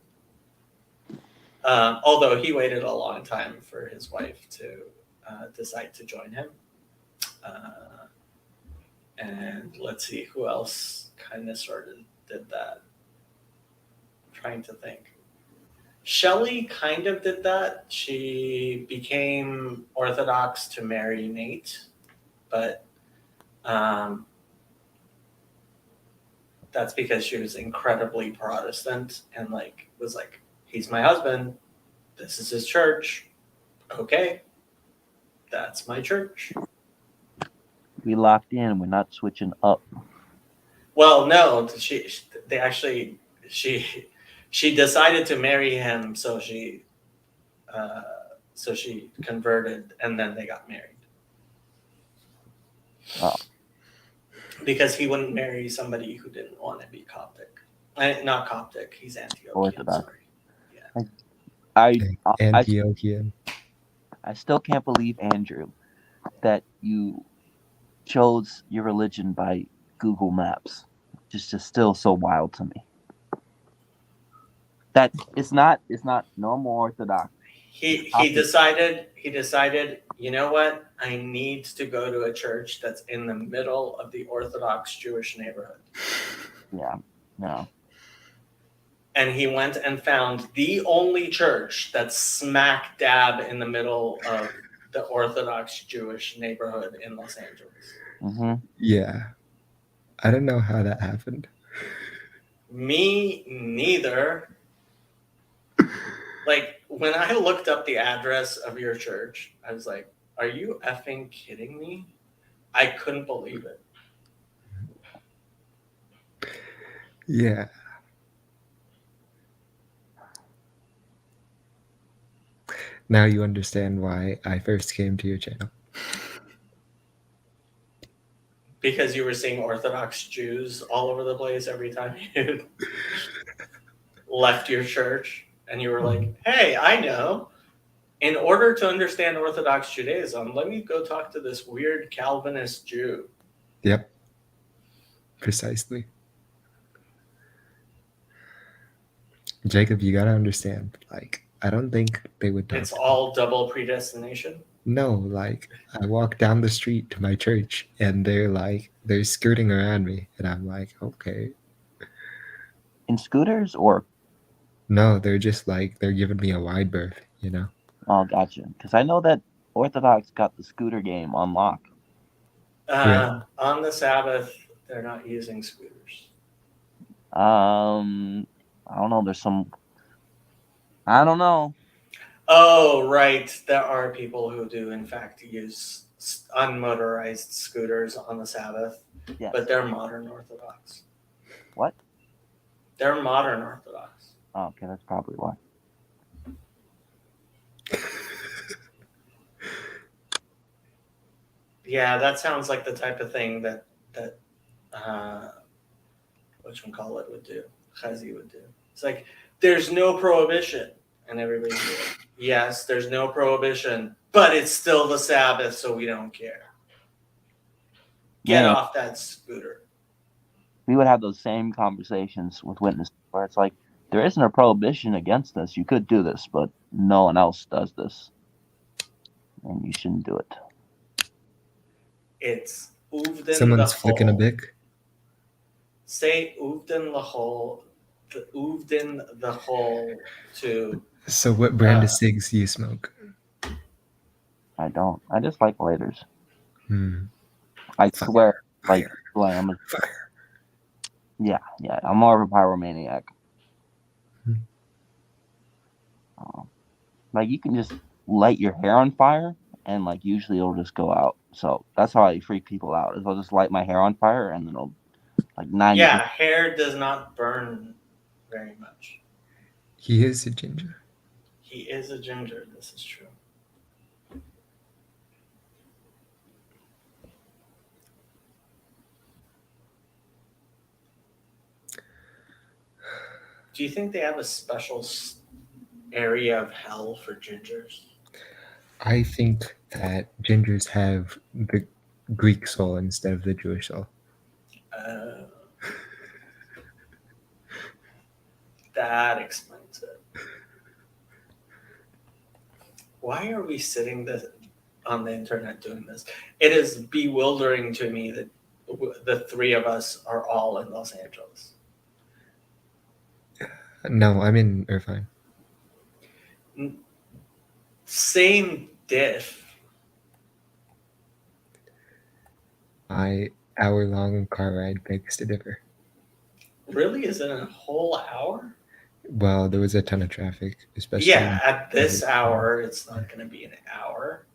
Although he waited a long time for his wife to decide to join him. And let's see who else kind of sort of did that. I'm trying to think. Shelley kind of did that. She became Orthodox to marry Nate, but that's because she was incredibly Protestant and like was like, he's my husband, this is his church, okay, that's my church. We locked in. We're not switching up. Well, no, she decided to marry him, so she converted and then they got married. Oh. Because he wouldn't marry somebody who didn't want to be Coptic. Not Coptic, he's Antiochian. Orthodox. Sorry. Antiochian. I still can't believe, Andrew, that you chose your religion by Google Maps. It's just still so wild to me. That it's not normal Orthodox. He decided, you know what? I need to go to a church that's in the middle of the Orthodox Jewish neighborhood. Yeah, no. And he went and found the only church that's smack dab in the middle of the Orthodox Jewish neighborhood in Los Angeles. Mm-hmm. Yeah. I don't know how that happened. Me neither. Like, when I looked up the address of your church, I was like, are you effing kidding me? I couldn't believe it. Yeah. Now you understand why I first came to your channel. Because you were seeing Orthodox Jews all over the place every time you left your church. And you were like, hey, I know. In order to understand Orthodox Judaism, let me go talk to this weird Calvinist Jew. Yep. Precisely. Jacob, you gotta understand, like, I don't think they would talk. It's all double predestination. No, like, I walk down the street to my church and they're skirting around me and I'm like, okay. In scooters or? No, they're just like, they're giving me a wide berth, you know? Oh, gotcha. Because I know that Orthodox got the scooter game on lock. Right. On the Sabbath, they're not using scooters. I don't know. There's some. I don't know. Oh, right. There are people who do, in fact, use unmotorized scooters on the Sabbath, Yes. but they're modern Orthodox. What? They're modern Orthodox. Oh, okay, that's probably why. Yeah, that sounds like the type of thing that whatchamacallit would do, Chazi would do. It's like, there's no prohibition. And everybody's like, yes, there's no prohibition, but it's still the Sabbath, so we don't care. Get off that scooter. We would have those same conversations with witnesses where it's like, there isn't a prohibition against this. You could do this, but no one else does this. And you shouldn't do it. It's Uvdin Someone's the flicking a hole. bic. Say Uvdin the hole. The Uvdin the hole to. So what brand of cigs do you smoke? I don't. I just like lighters. Fire. I swear, like, Fire. I'm a, Fire. yeah, I'm more of a pyromaniac. Like, you can just light your hair on fire, and like usually it'll just go out. So that's how I freak people out. Is I'll just light my hair on fire, and then it'll like 90. Yeah, hair does not burn very much. He is a ginger. He is a ginger. This is true. Do you think they have a special area of hell for gingers? I think that gingers have the Greek soul instead of the Jewish soul. Uh, that explains it. Why are we sitting on the internet doing this? It is bewildering to me that the three of us are all in Los Angeles. No, I'm in Irvine. Same diff. My hour-long car ride begs to differ. Really? Is it a whole hour? Well, there was a ton of traffic, especially. Yeah, at this hour, it's not going to be an hour.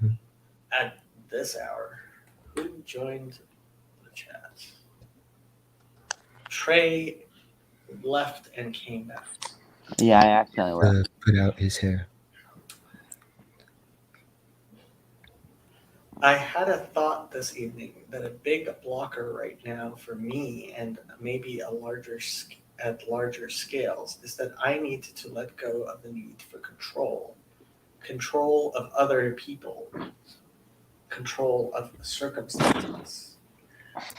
Mhm. At this hour, who joined the chat? Trey left and came back. Yeah, I accidentally left. Put out his hair. I had a thought this evening that a big blocker right now for me, and maybe at larger scales, is that I need to let go of the need for control of other people, control of circumstances.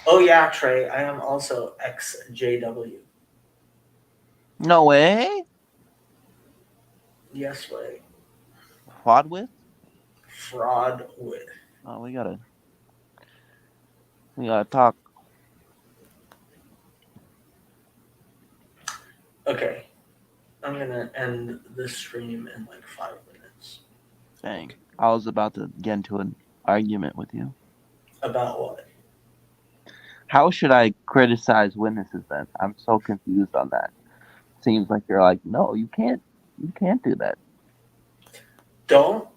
Oh yeah, Trey, I am also XJW. No way. Yes way. Fraud with? Fraud with. Oh, we gotta talk. Okay. I'm gonna end this stream in like 5 minutes. Dang. I was about to get into an argument with you. About what? How should I criticize witnesses then? I'm so confused on that. Seems like you're like, no, you can't do that. Don't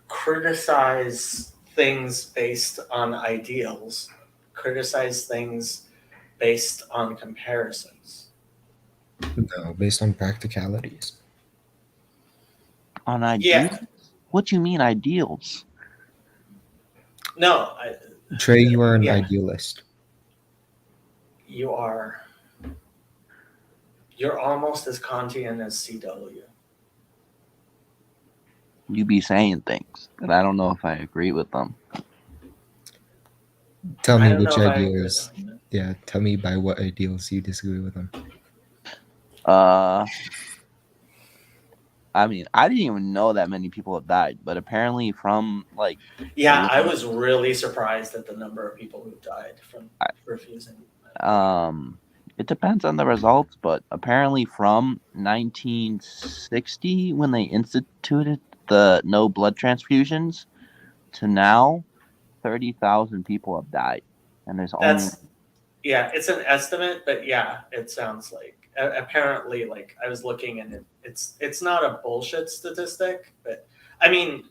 criticize things based on ideals. Criticize things based on comparisons. No, based on practicalities. On ideals? Yeah. What do you mean ideals? No, Trey, you are an idealist. you are. You're almost as Kantian as CW. You be saying things, and I don't know if I agree with them. Tell I me don't which know if I agree ideals. with them. Yeah, tell me by what ideals you disagree with them. I mean, I didn't even know that many people have died, but apparently from like. Yeah, I was really surprised at the number of people who died from refusing. It depends on the results, but apparently from 1960, when they instituted the no blood transfusions, to now, 30,000 people have died, and there's only. Yeah, it's an estimate, but yeah, it sounds like apparently, like I was looking and it's not a bullshit statistic, but I mean,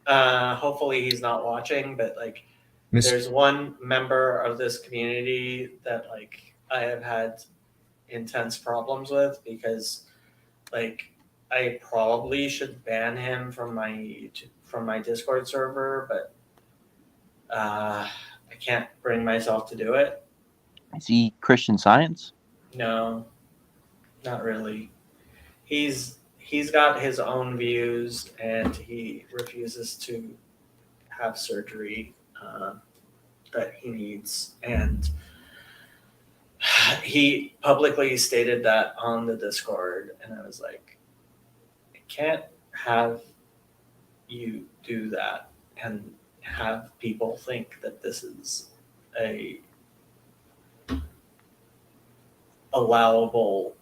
hopefully he's not watching, but like there's one member of this community that like I have had intense problems with because like I probably should ban him from my Discord server, but I can't bring myself to do it. Is he Christian Science? No, not really. He's got his own views and he refuses to have surgery that he needs, and he publicly stated that on the Discord, and I was like, I can't have you do that and have people think that this is a allowable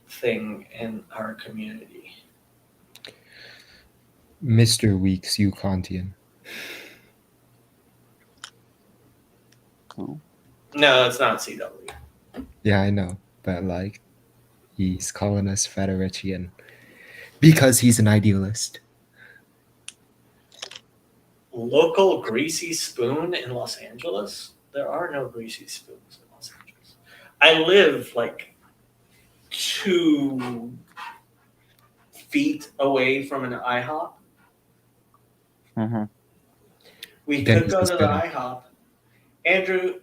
thing in our community. Mr. Weeks, you Kantian. Who? No, it's not CW. Yeah, I know, but like, he's calling us Federici because he's an idealist. Local greasy spoon in Los Angeles? There are no greasy spoons in Los Angeles. I live like 2 feet away from an IHOP. Mm-hmm. We could go to the IHOP. Andrew,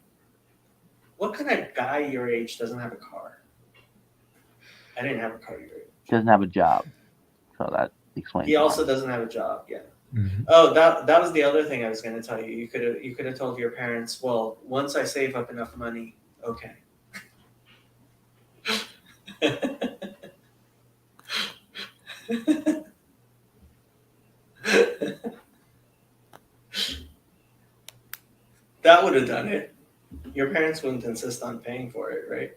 what kind of guy your age doesn't have a car? I didn't have a car your age. Doesn't have a job, so that explains. He why. also doesn't have a job. Yeah. Mhm. Oh, that was the other thing I was going to tell you. You could have told your parents, well, once I save up enough money, okay. That would have done it. Your parents wouldn't insist on paying for it, right?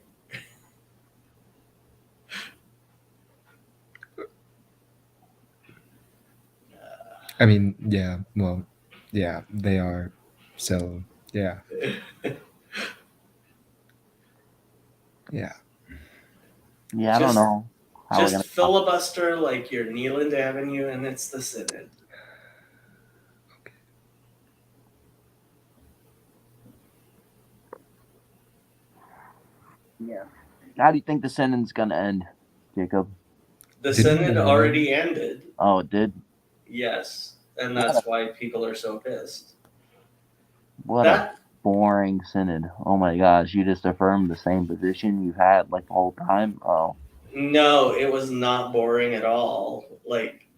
I mean, yeah, well, yeah, they are. So, yeah. Yeah. Yeah, I don't know how we're Just gonna. filibuster like your Neeland Avenue, and it's the Synod. Yeah. How do you think the Synod's gonna end, Jacob? The Didn't Synod they- already ended. Oh, it did. Yes, and that's why people are so pissed. What That a boring Synod. Oh my gosh, you just affirmed the same position you had like the whole time. Oh, no, it was not boring at all. Like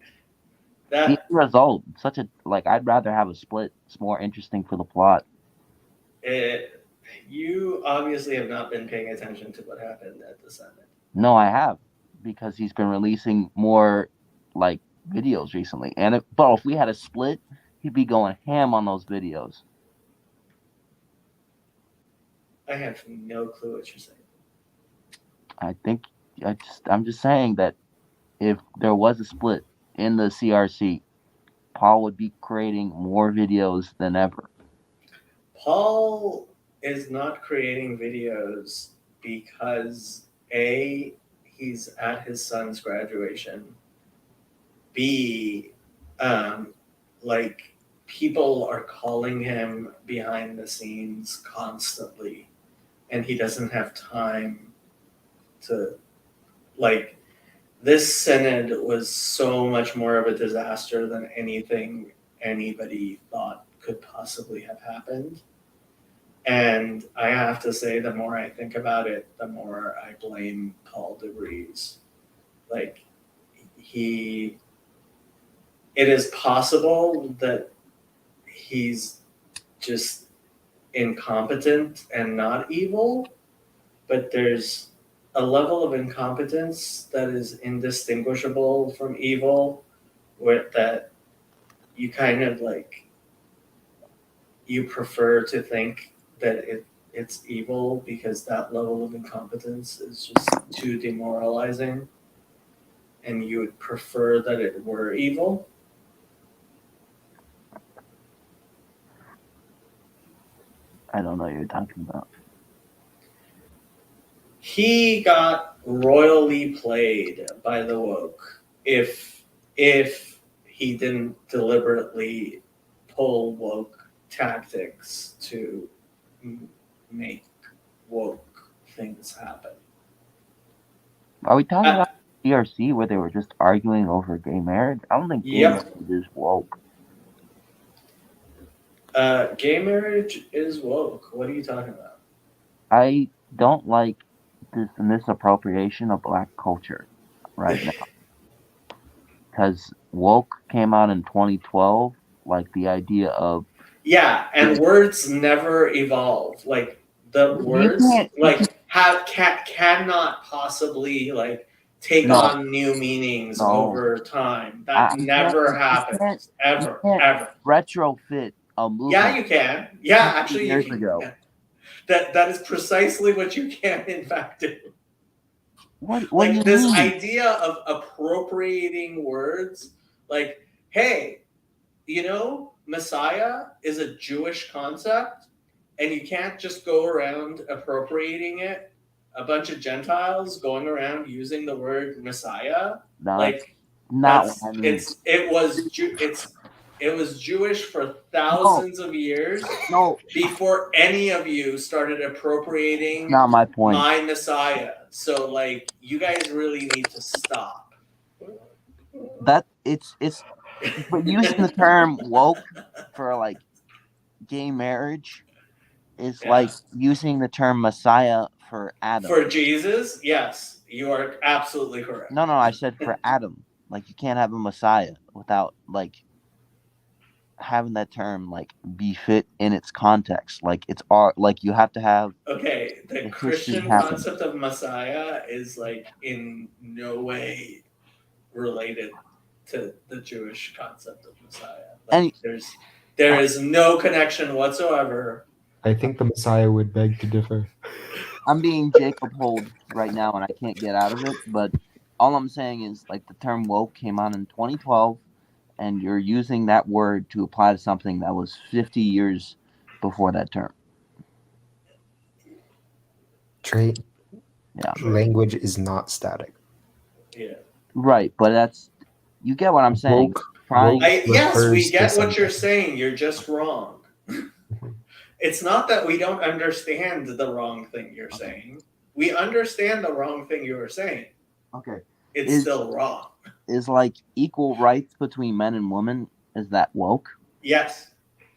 the that. end result. Such a like. I'd rather have a split. It's more interesting for the plot. You obviously have not been paying attention to what happened at the Senate. No, I have, because he's been releasing more like videos recently. And if we had a split, he'd be going ham on those videos. I have no clue what you're saying. I think I'm just saying that if there was a split in the CRC, Paul would be creating more videos than ever. Paul is not creating videos because A, he's at his son's graduation. B, like people are calling him behind the scenes constantly, and he doesn't have time to like. This Synod was so much more of a disaster than anything anybody thought could possibly have happened. And I have to say, the more I think about it, the more I blame Paul DeVries. Like, it is possible that he's just incompetent and not evil, but there's a level of incompetence that is indistinguishable from evil, where that you kind of like, you prefer to think that it's evil because that level of incompetence is just too demoralizing, and you would prefer that it were evil. I don't know what you're talking about. He got royally played by the woke if he didn't deliberately pull woke tactics to make woke things happen. Are we talking about CRC where they were just arguing over gay marriage? I don't think gay Yep. marriage is woke. Gay marriage is woke. What are you talking about? I don't like this misappropriation of black culture right now. Because woke came out in 2012, like the idea of Yeah, and words never evolve. Like the words, cannot possibly like take on new meanings over time. That never happens, ever. retrofit a movie. Yeah, you can. Yeah, actually, years you can. ago. That is precisely what you can, in fact, do. What Like do you this mean? idea of appropriating words, like, hey, Messiah is a Jewish concept, and you can't just go around appropriating it. A bunch of Gentiles going around using the word Messiah, No, like not what I mean. it was Jewish for thousands of years No, before any of you started appropriating not my point. my Messiah. So, like, you guys really need to stop. That it's but using the term woke for like gay marriage It's Yeah. like using the term Messiah for Adam. For Jesus, yes, you are absolutely correct. No, I said for Adam. Like you can't have a Messiah without like having that term like be fit in its context. Like it's art. Like you have to have Okay, the history Christian happen. concept of Messiah is like in no way related to the Jewish concept of Messiah. Like And there is no connection whatsoever. I think the Messiah would beg to differ. I'm being Jacob Hold right now, and I can't get out of it. But all I'm saying is like the term woke came on in 2012, and you're using that word to apply to something that was 50 years before that term. Trait Yeah. language is not static. Yeah. Right, but that's you get what I'm saying. Woke, Trying. woke Yes, we refers to get what you're something. saying. You're just wrong. It's not that we don't understand the wrong thing you're saying. We understand the wrong thing you are saying. Okay. It's Is- still wrong. Is like equal rights between men and women. Is that woke? Yes.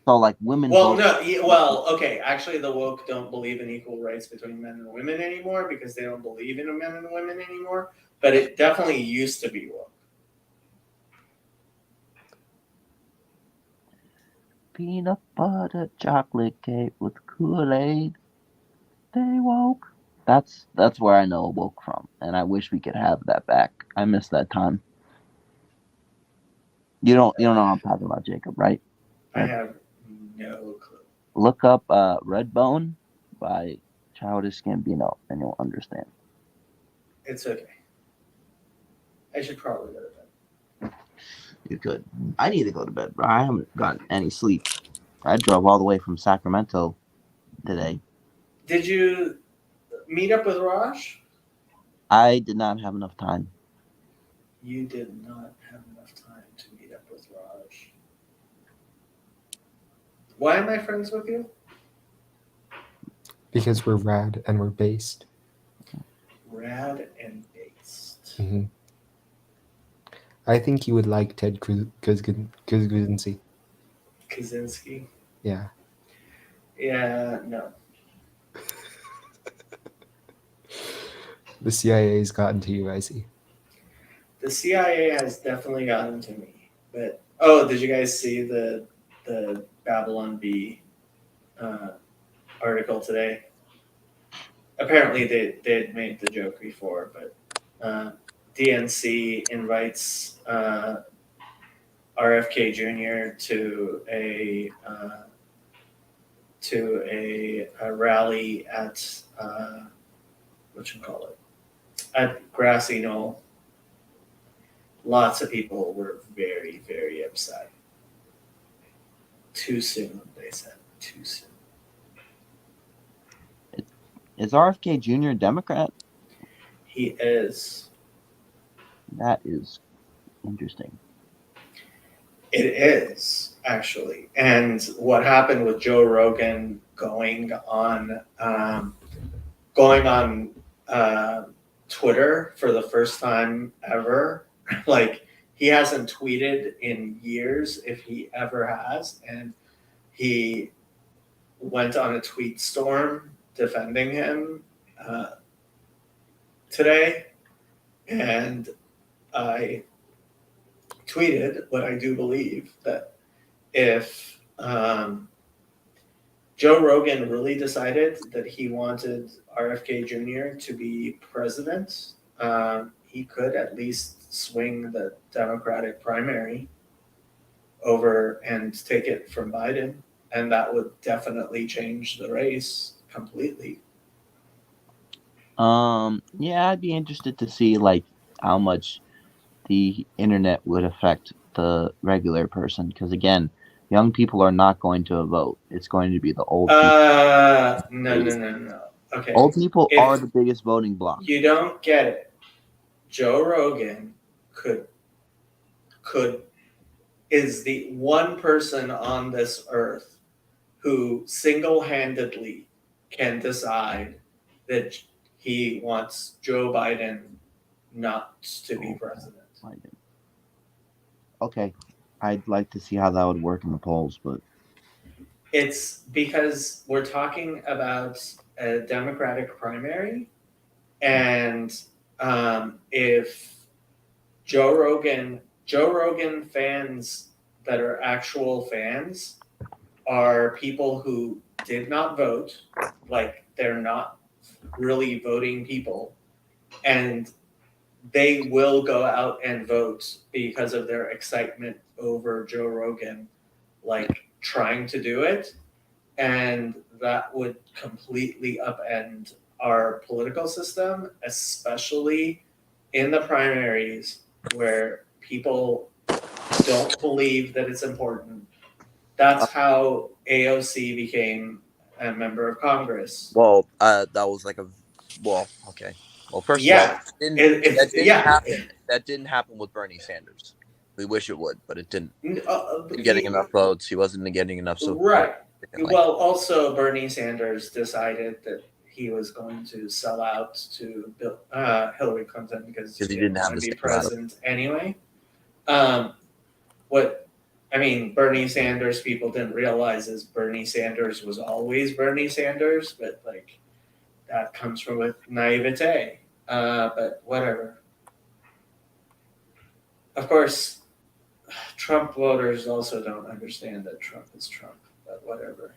So like women. Well, vote. no. Well, okay. Actually, the woke don't believe in equal rights between men and women anymore because they don't believe in men and women anymore. But it definitely used to be woke. Peanut butter chocolate cake with Kool-Aid. They woke. That's where I know woke from, and I wish we could have that back. I miss that time. You don't know what I'm talking about, Jacob, right? I have no clue. Look up Redbone by Childish Gambino, and you'll understand. It's okay. I should probably go to bed. You could. I need to go to bed, bro. I haven't gotten any sleep. I drove all the way from Sacramento today. Did you meet up with Raj? I did not have enough time. You did not have enough time to meet up with Raj. Why am I friends with you? Because we're rad and we're based. Rad and based. Mm-hmm. I think you would like Ted Kaczynski. Kaczynski? Yeah. Yeah, no. The CIA's gotten to you, I see. The CIA has definitely gotten to me. But did you guys see the Babylon Bee article today? Apparently they had made the joke before, but DNC invites RFK Jr. to a rally at at Grassy Knoll. Lots of people were very, very upset. Too soon, they said. Too soon. Is RFK Jr. a Democrat? He is. That is interesting. It is, actually. And what happened with Joe Rogan going on Twitter for the first time ever, like he hasn't tweeted in years if he ever has, and he went on a tweet storm defending him today, and I tweeted what I do believe, that if Joe Rogan really decided that he wanted RFK Jr. to be president, he could at least swing the Democratic primary over and take it from Biden, and that would definitely change the race completely. Yeah, I'd be interested to see like how much the internet would affect the regular person, because again, young people are not going to vote. It's going to be the old people. No. Okay. Old people If are the biggest voting bloc. you don't get it, Joe Rogan is the one person on this earth who single-handedly can decide that he wants Joe Biden not to be president. Okay, I'd like to see how that would work in the polls, but It's because we're talking about a Democratic primary, and if Joe Rogan fans that are actual fans are people who did not vote, like they're not really voting people, and they will go out and vote because of their excitement over Joe Rogan, like trying to do it. And that would completely upend our political system, especially in the primaries where people don't believe that it's important. That's how AOC became a member of Congress. Well, that was like a okay. Well, first of all, Yeah, if that didn't yeah, happen. That didn't happen with Bernie Sanders. We wish it would, but it didn't. Getting enough votes. He wasn't getting enough support. right. Well, also Bernie Sanders decided that he was going to sell out to Hillary Clinton because he didn't have want the to be same amount of- president anyway. What I mean, Bernie Sanders people didn't realize is Bernie Sanders was always Bernie Sanders, but like that comes from with naivete. But whatever. Of course, Trump voters also don't understand that Trump is Trump, but whatever.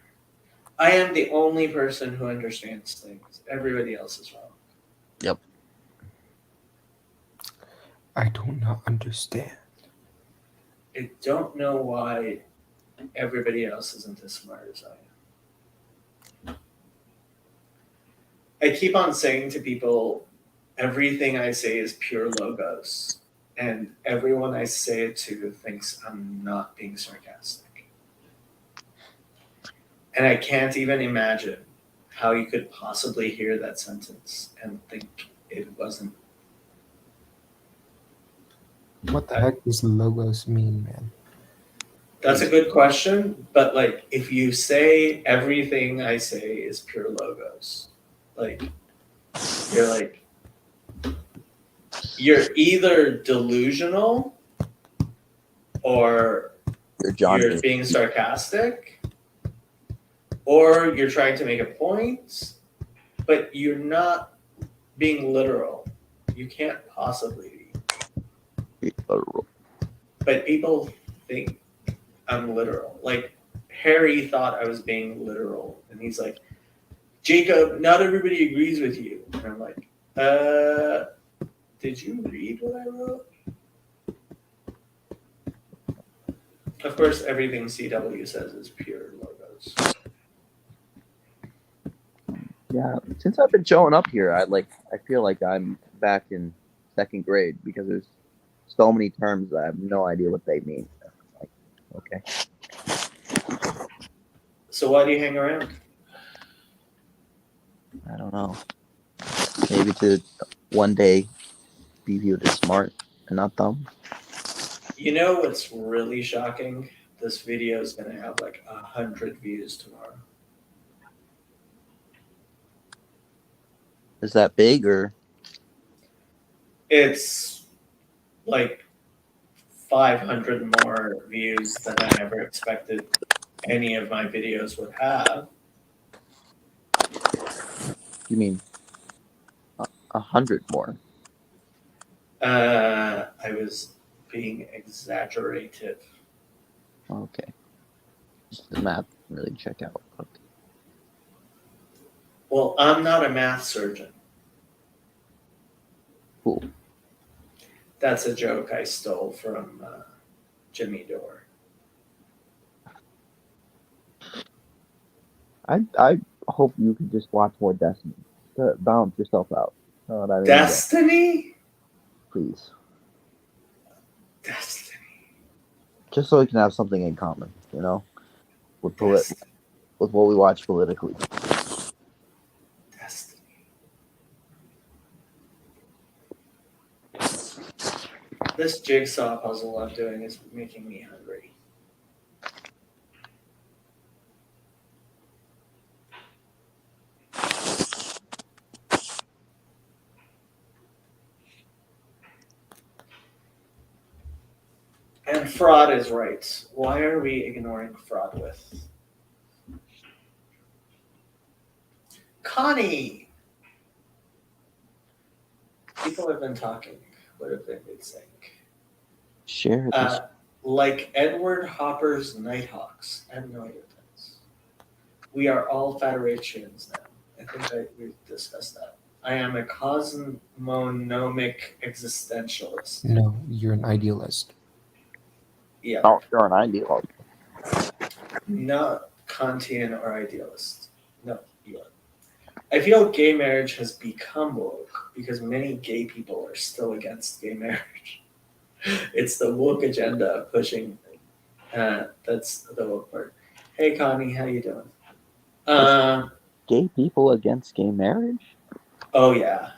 I am the only person who understands things. Everybody else is wrong. Yep. I do not understand. I don't know why everybody else isn't as smart as I am. I keep on saying to people, everything I say is pure logos. And everyone I say it to thinks I'm not being sarcastic. And I can't even imagine how you could possibly hear that sentence and think it wasn't. What the heck does logos mean, man? That's a good question, but like if you say everything I say is pure logos, like you're either delusional or you're being sarcastic or you're trying to make a point, but you're not being literal. You can't possibly Be literal. But people think I'm literal. Like Harry thought I was being literal, and he's like, Jacob, not everybody agrees with you. And I'm like, did you read what I wrote? Of course, everything CW says is pure logos. Yeah, since I've been showing up here, I feel like I'm back in second grade because there's so many terms that I have no idea what they mean. Like, okay. So why do you hang around? I don't know. Maybe to one day be viewed as smart and not dumb. You know what's really shocking? This video is going to have like 100 views tomorrow. Is that big or? It's like 500 more views than I ever expected any of my videos would have. You mean 100 more? I was being exaggerative. Okay. The math didn't really check out. Okay. Well, I'm not a math surgeon. Cool. That's a joke I stole from Jimmy Dore. I hope you can just watch more Destiny to balance yourself out. You know what I mean? Destiny? Please. Destiny. Just so we can have something in common, you know, with with what we watch politically. Destiny. This jigsaw puzzle I'm doing is making me hungry. And fraud is right. Why are we ignoring fraud with? Connie. People have been talking. What have they been saying? Share this. Like Edward Hopper's Nighthawks. I have no idea what that is. We are all Federations now. I think we've discussed that. I am a cosmonomic existentialist. No, you're an idealist. Yeah, Oh, sure, an ideal. not Kantian or idealist. No, you are. I feel gay marriage has become woke because many gay people are still against gay marriage. It's the woke agenda pushing. That's the woke part. Hey, Connie, how you doing? Gay people against gay marriage? Oh yeah.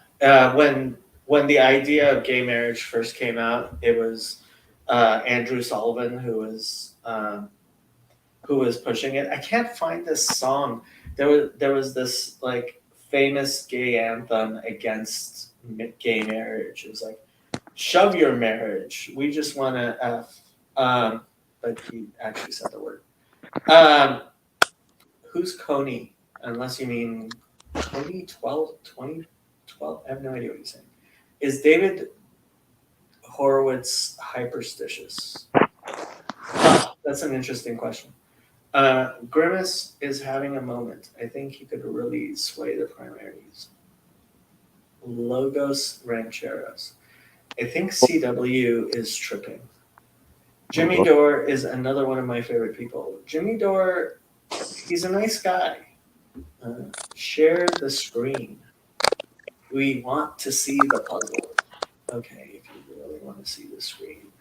When the idea of gay marriage first came out, it was Andrew Sullivan who was pushing it. I can't find this song. There was this like famous gay anthem against gay marriage. It was like, "Shove your marriage. We just want to f." But he actually said the word. Who's Coney? Unless you mean Coney 2012? I have no idea what you're saying. Is David Horowitz hyperstitious? That's an interesting question. Grimace is having a moment. I think he could really sway the primaries. Logos Rancheros. I think CW is tripping. Jimmy Dore is another one of my favorite people. Jimmy Dore, he's a nice guy. Share the screen. We want to see the puzzle. Okay, if you really want to see the screen,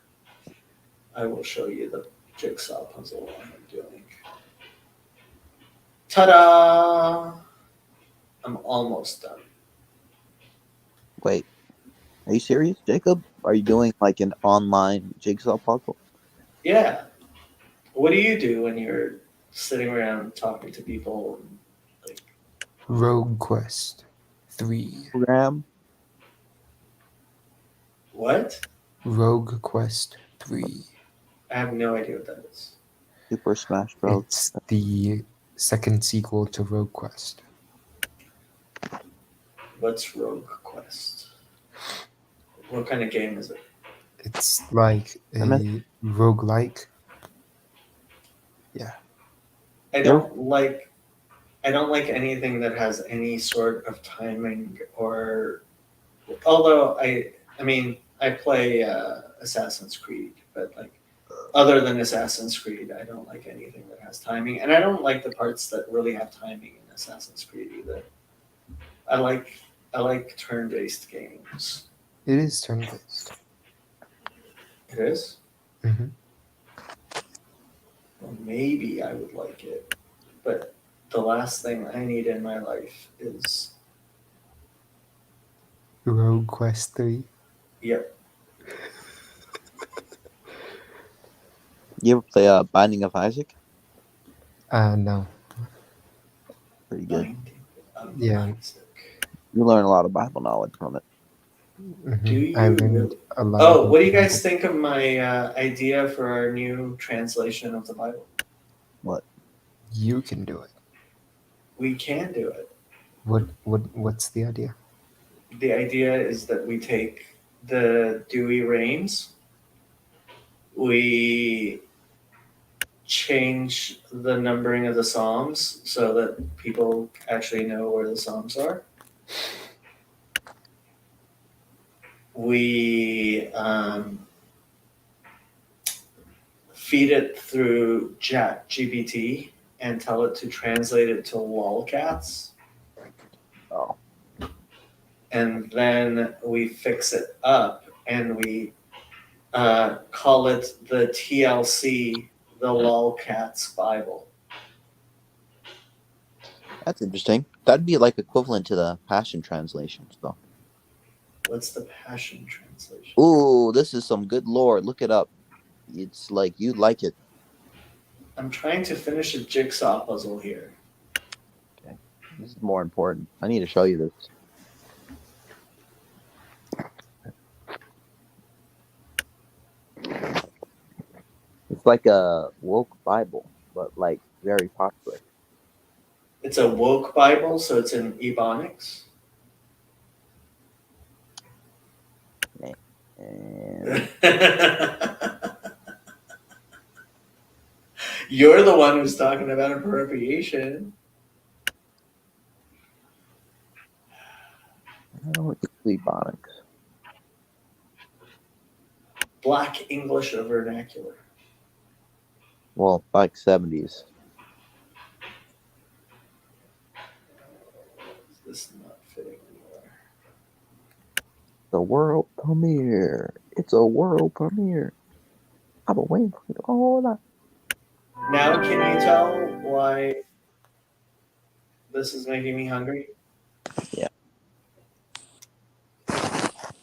I will show you the jigsaw puzzle I'm doing. Ta-da! I'm almost done. Wait, are you serious, Jacob? Are you doing like an online jigsaw puzzle? Yeah. What do you do when you're sitting around talking to people? Like, Rogue Quest 3. Program? what? Rogue Quest 3. I have no idea what that is. Super Smash Bros. It's the second sequel to Rogue Quest. What's Rogue Quest? What kind of game is it? It's like a roguelike. Yeah. I don't like anything that has any sort of timing or although I mean I play Assassin's Creed, but like other than Assassin's Creed, I don't like anything that has timing, and I don't like the parts that really have timing in Assassin's Creed either. I like turn-based games. It is turn-based. It is? Mm-hmm. Well, maybe I would like it, but the last thing I need in my life is Rogue Quest 3. yep. You ever play Binding of Isaac? No. Pretty good. Yeah. You learn a lot of Bible knowledge from it. Mm-hmm. Do you I learned a lot. Oh, what do you guys think of my idea for our new translation of the Bible? What? You can do it. We can do it. What's the idea? The idea is that we take the Dewey Reigns, we change the numbering of the Psalms so that people actually know where the Psalms are. We feed it through ChatGPT and tell it to translate it to lolcats. Oh. And then we fix it up and we call it the TLC, the Lolcats Bible. That's interesting. That'd be like equivalent to the Passion translations, though. What's the Passion translation? Ooh, this is some good lore. Look it up. It's like you'd like it. I'm trying to finish a jigsaw puzzle here. Okay, this is more important. I need to show you this. It's like a woke Bible, but like very popular. It's a woke Bible, so it's in Ebonics. And You're the one who's talking about appropriation. I don't use Ebonics. Black English vernacular. Well, like 70s. Is this not fitting anywhere? The world premiere. It's a world premiere. I've been waiting for it all night. Now, can you tell why this is making me hungry?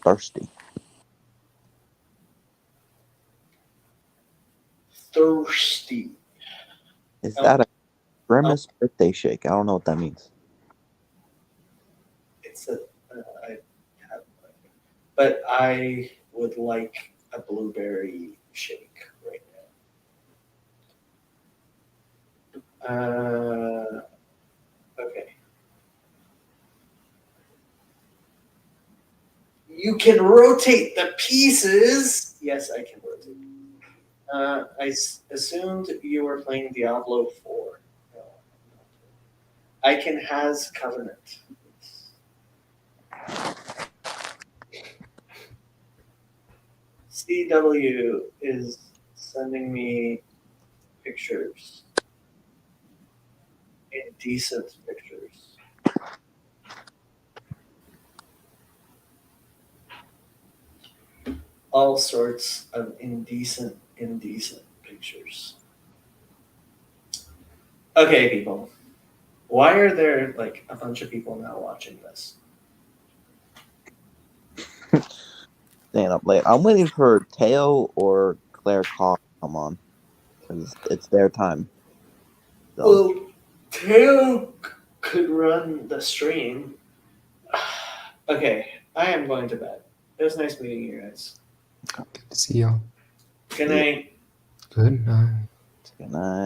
Thirsty. Thirsty. Is Oh. that a Grimace birthday shake? I don't know what that means. It's a, I have, but I would like a blueberry shake right now. Okay. You can rotate the pieces. Yes, I can rotate. Assumed you were playing Diablo 4. No. I can has Covenant. CW is sending me pictures. Indecent pictures. All sorts of indecent pictures. Okay, people. Why are there like a bunch of people now watching this? Staying up late. I'm waiting for Teo or Claire Cock to come on. Because it's their time. So, Well, Teo could run the stream. Okay, I am going to bed. It was nice meeting you guys. Good to see you. Good night. Good night. good night.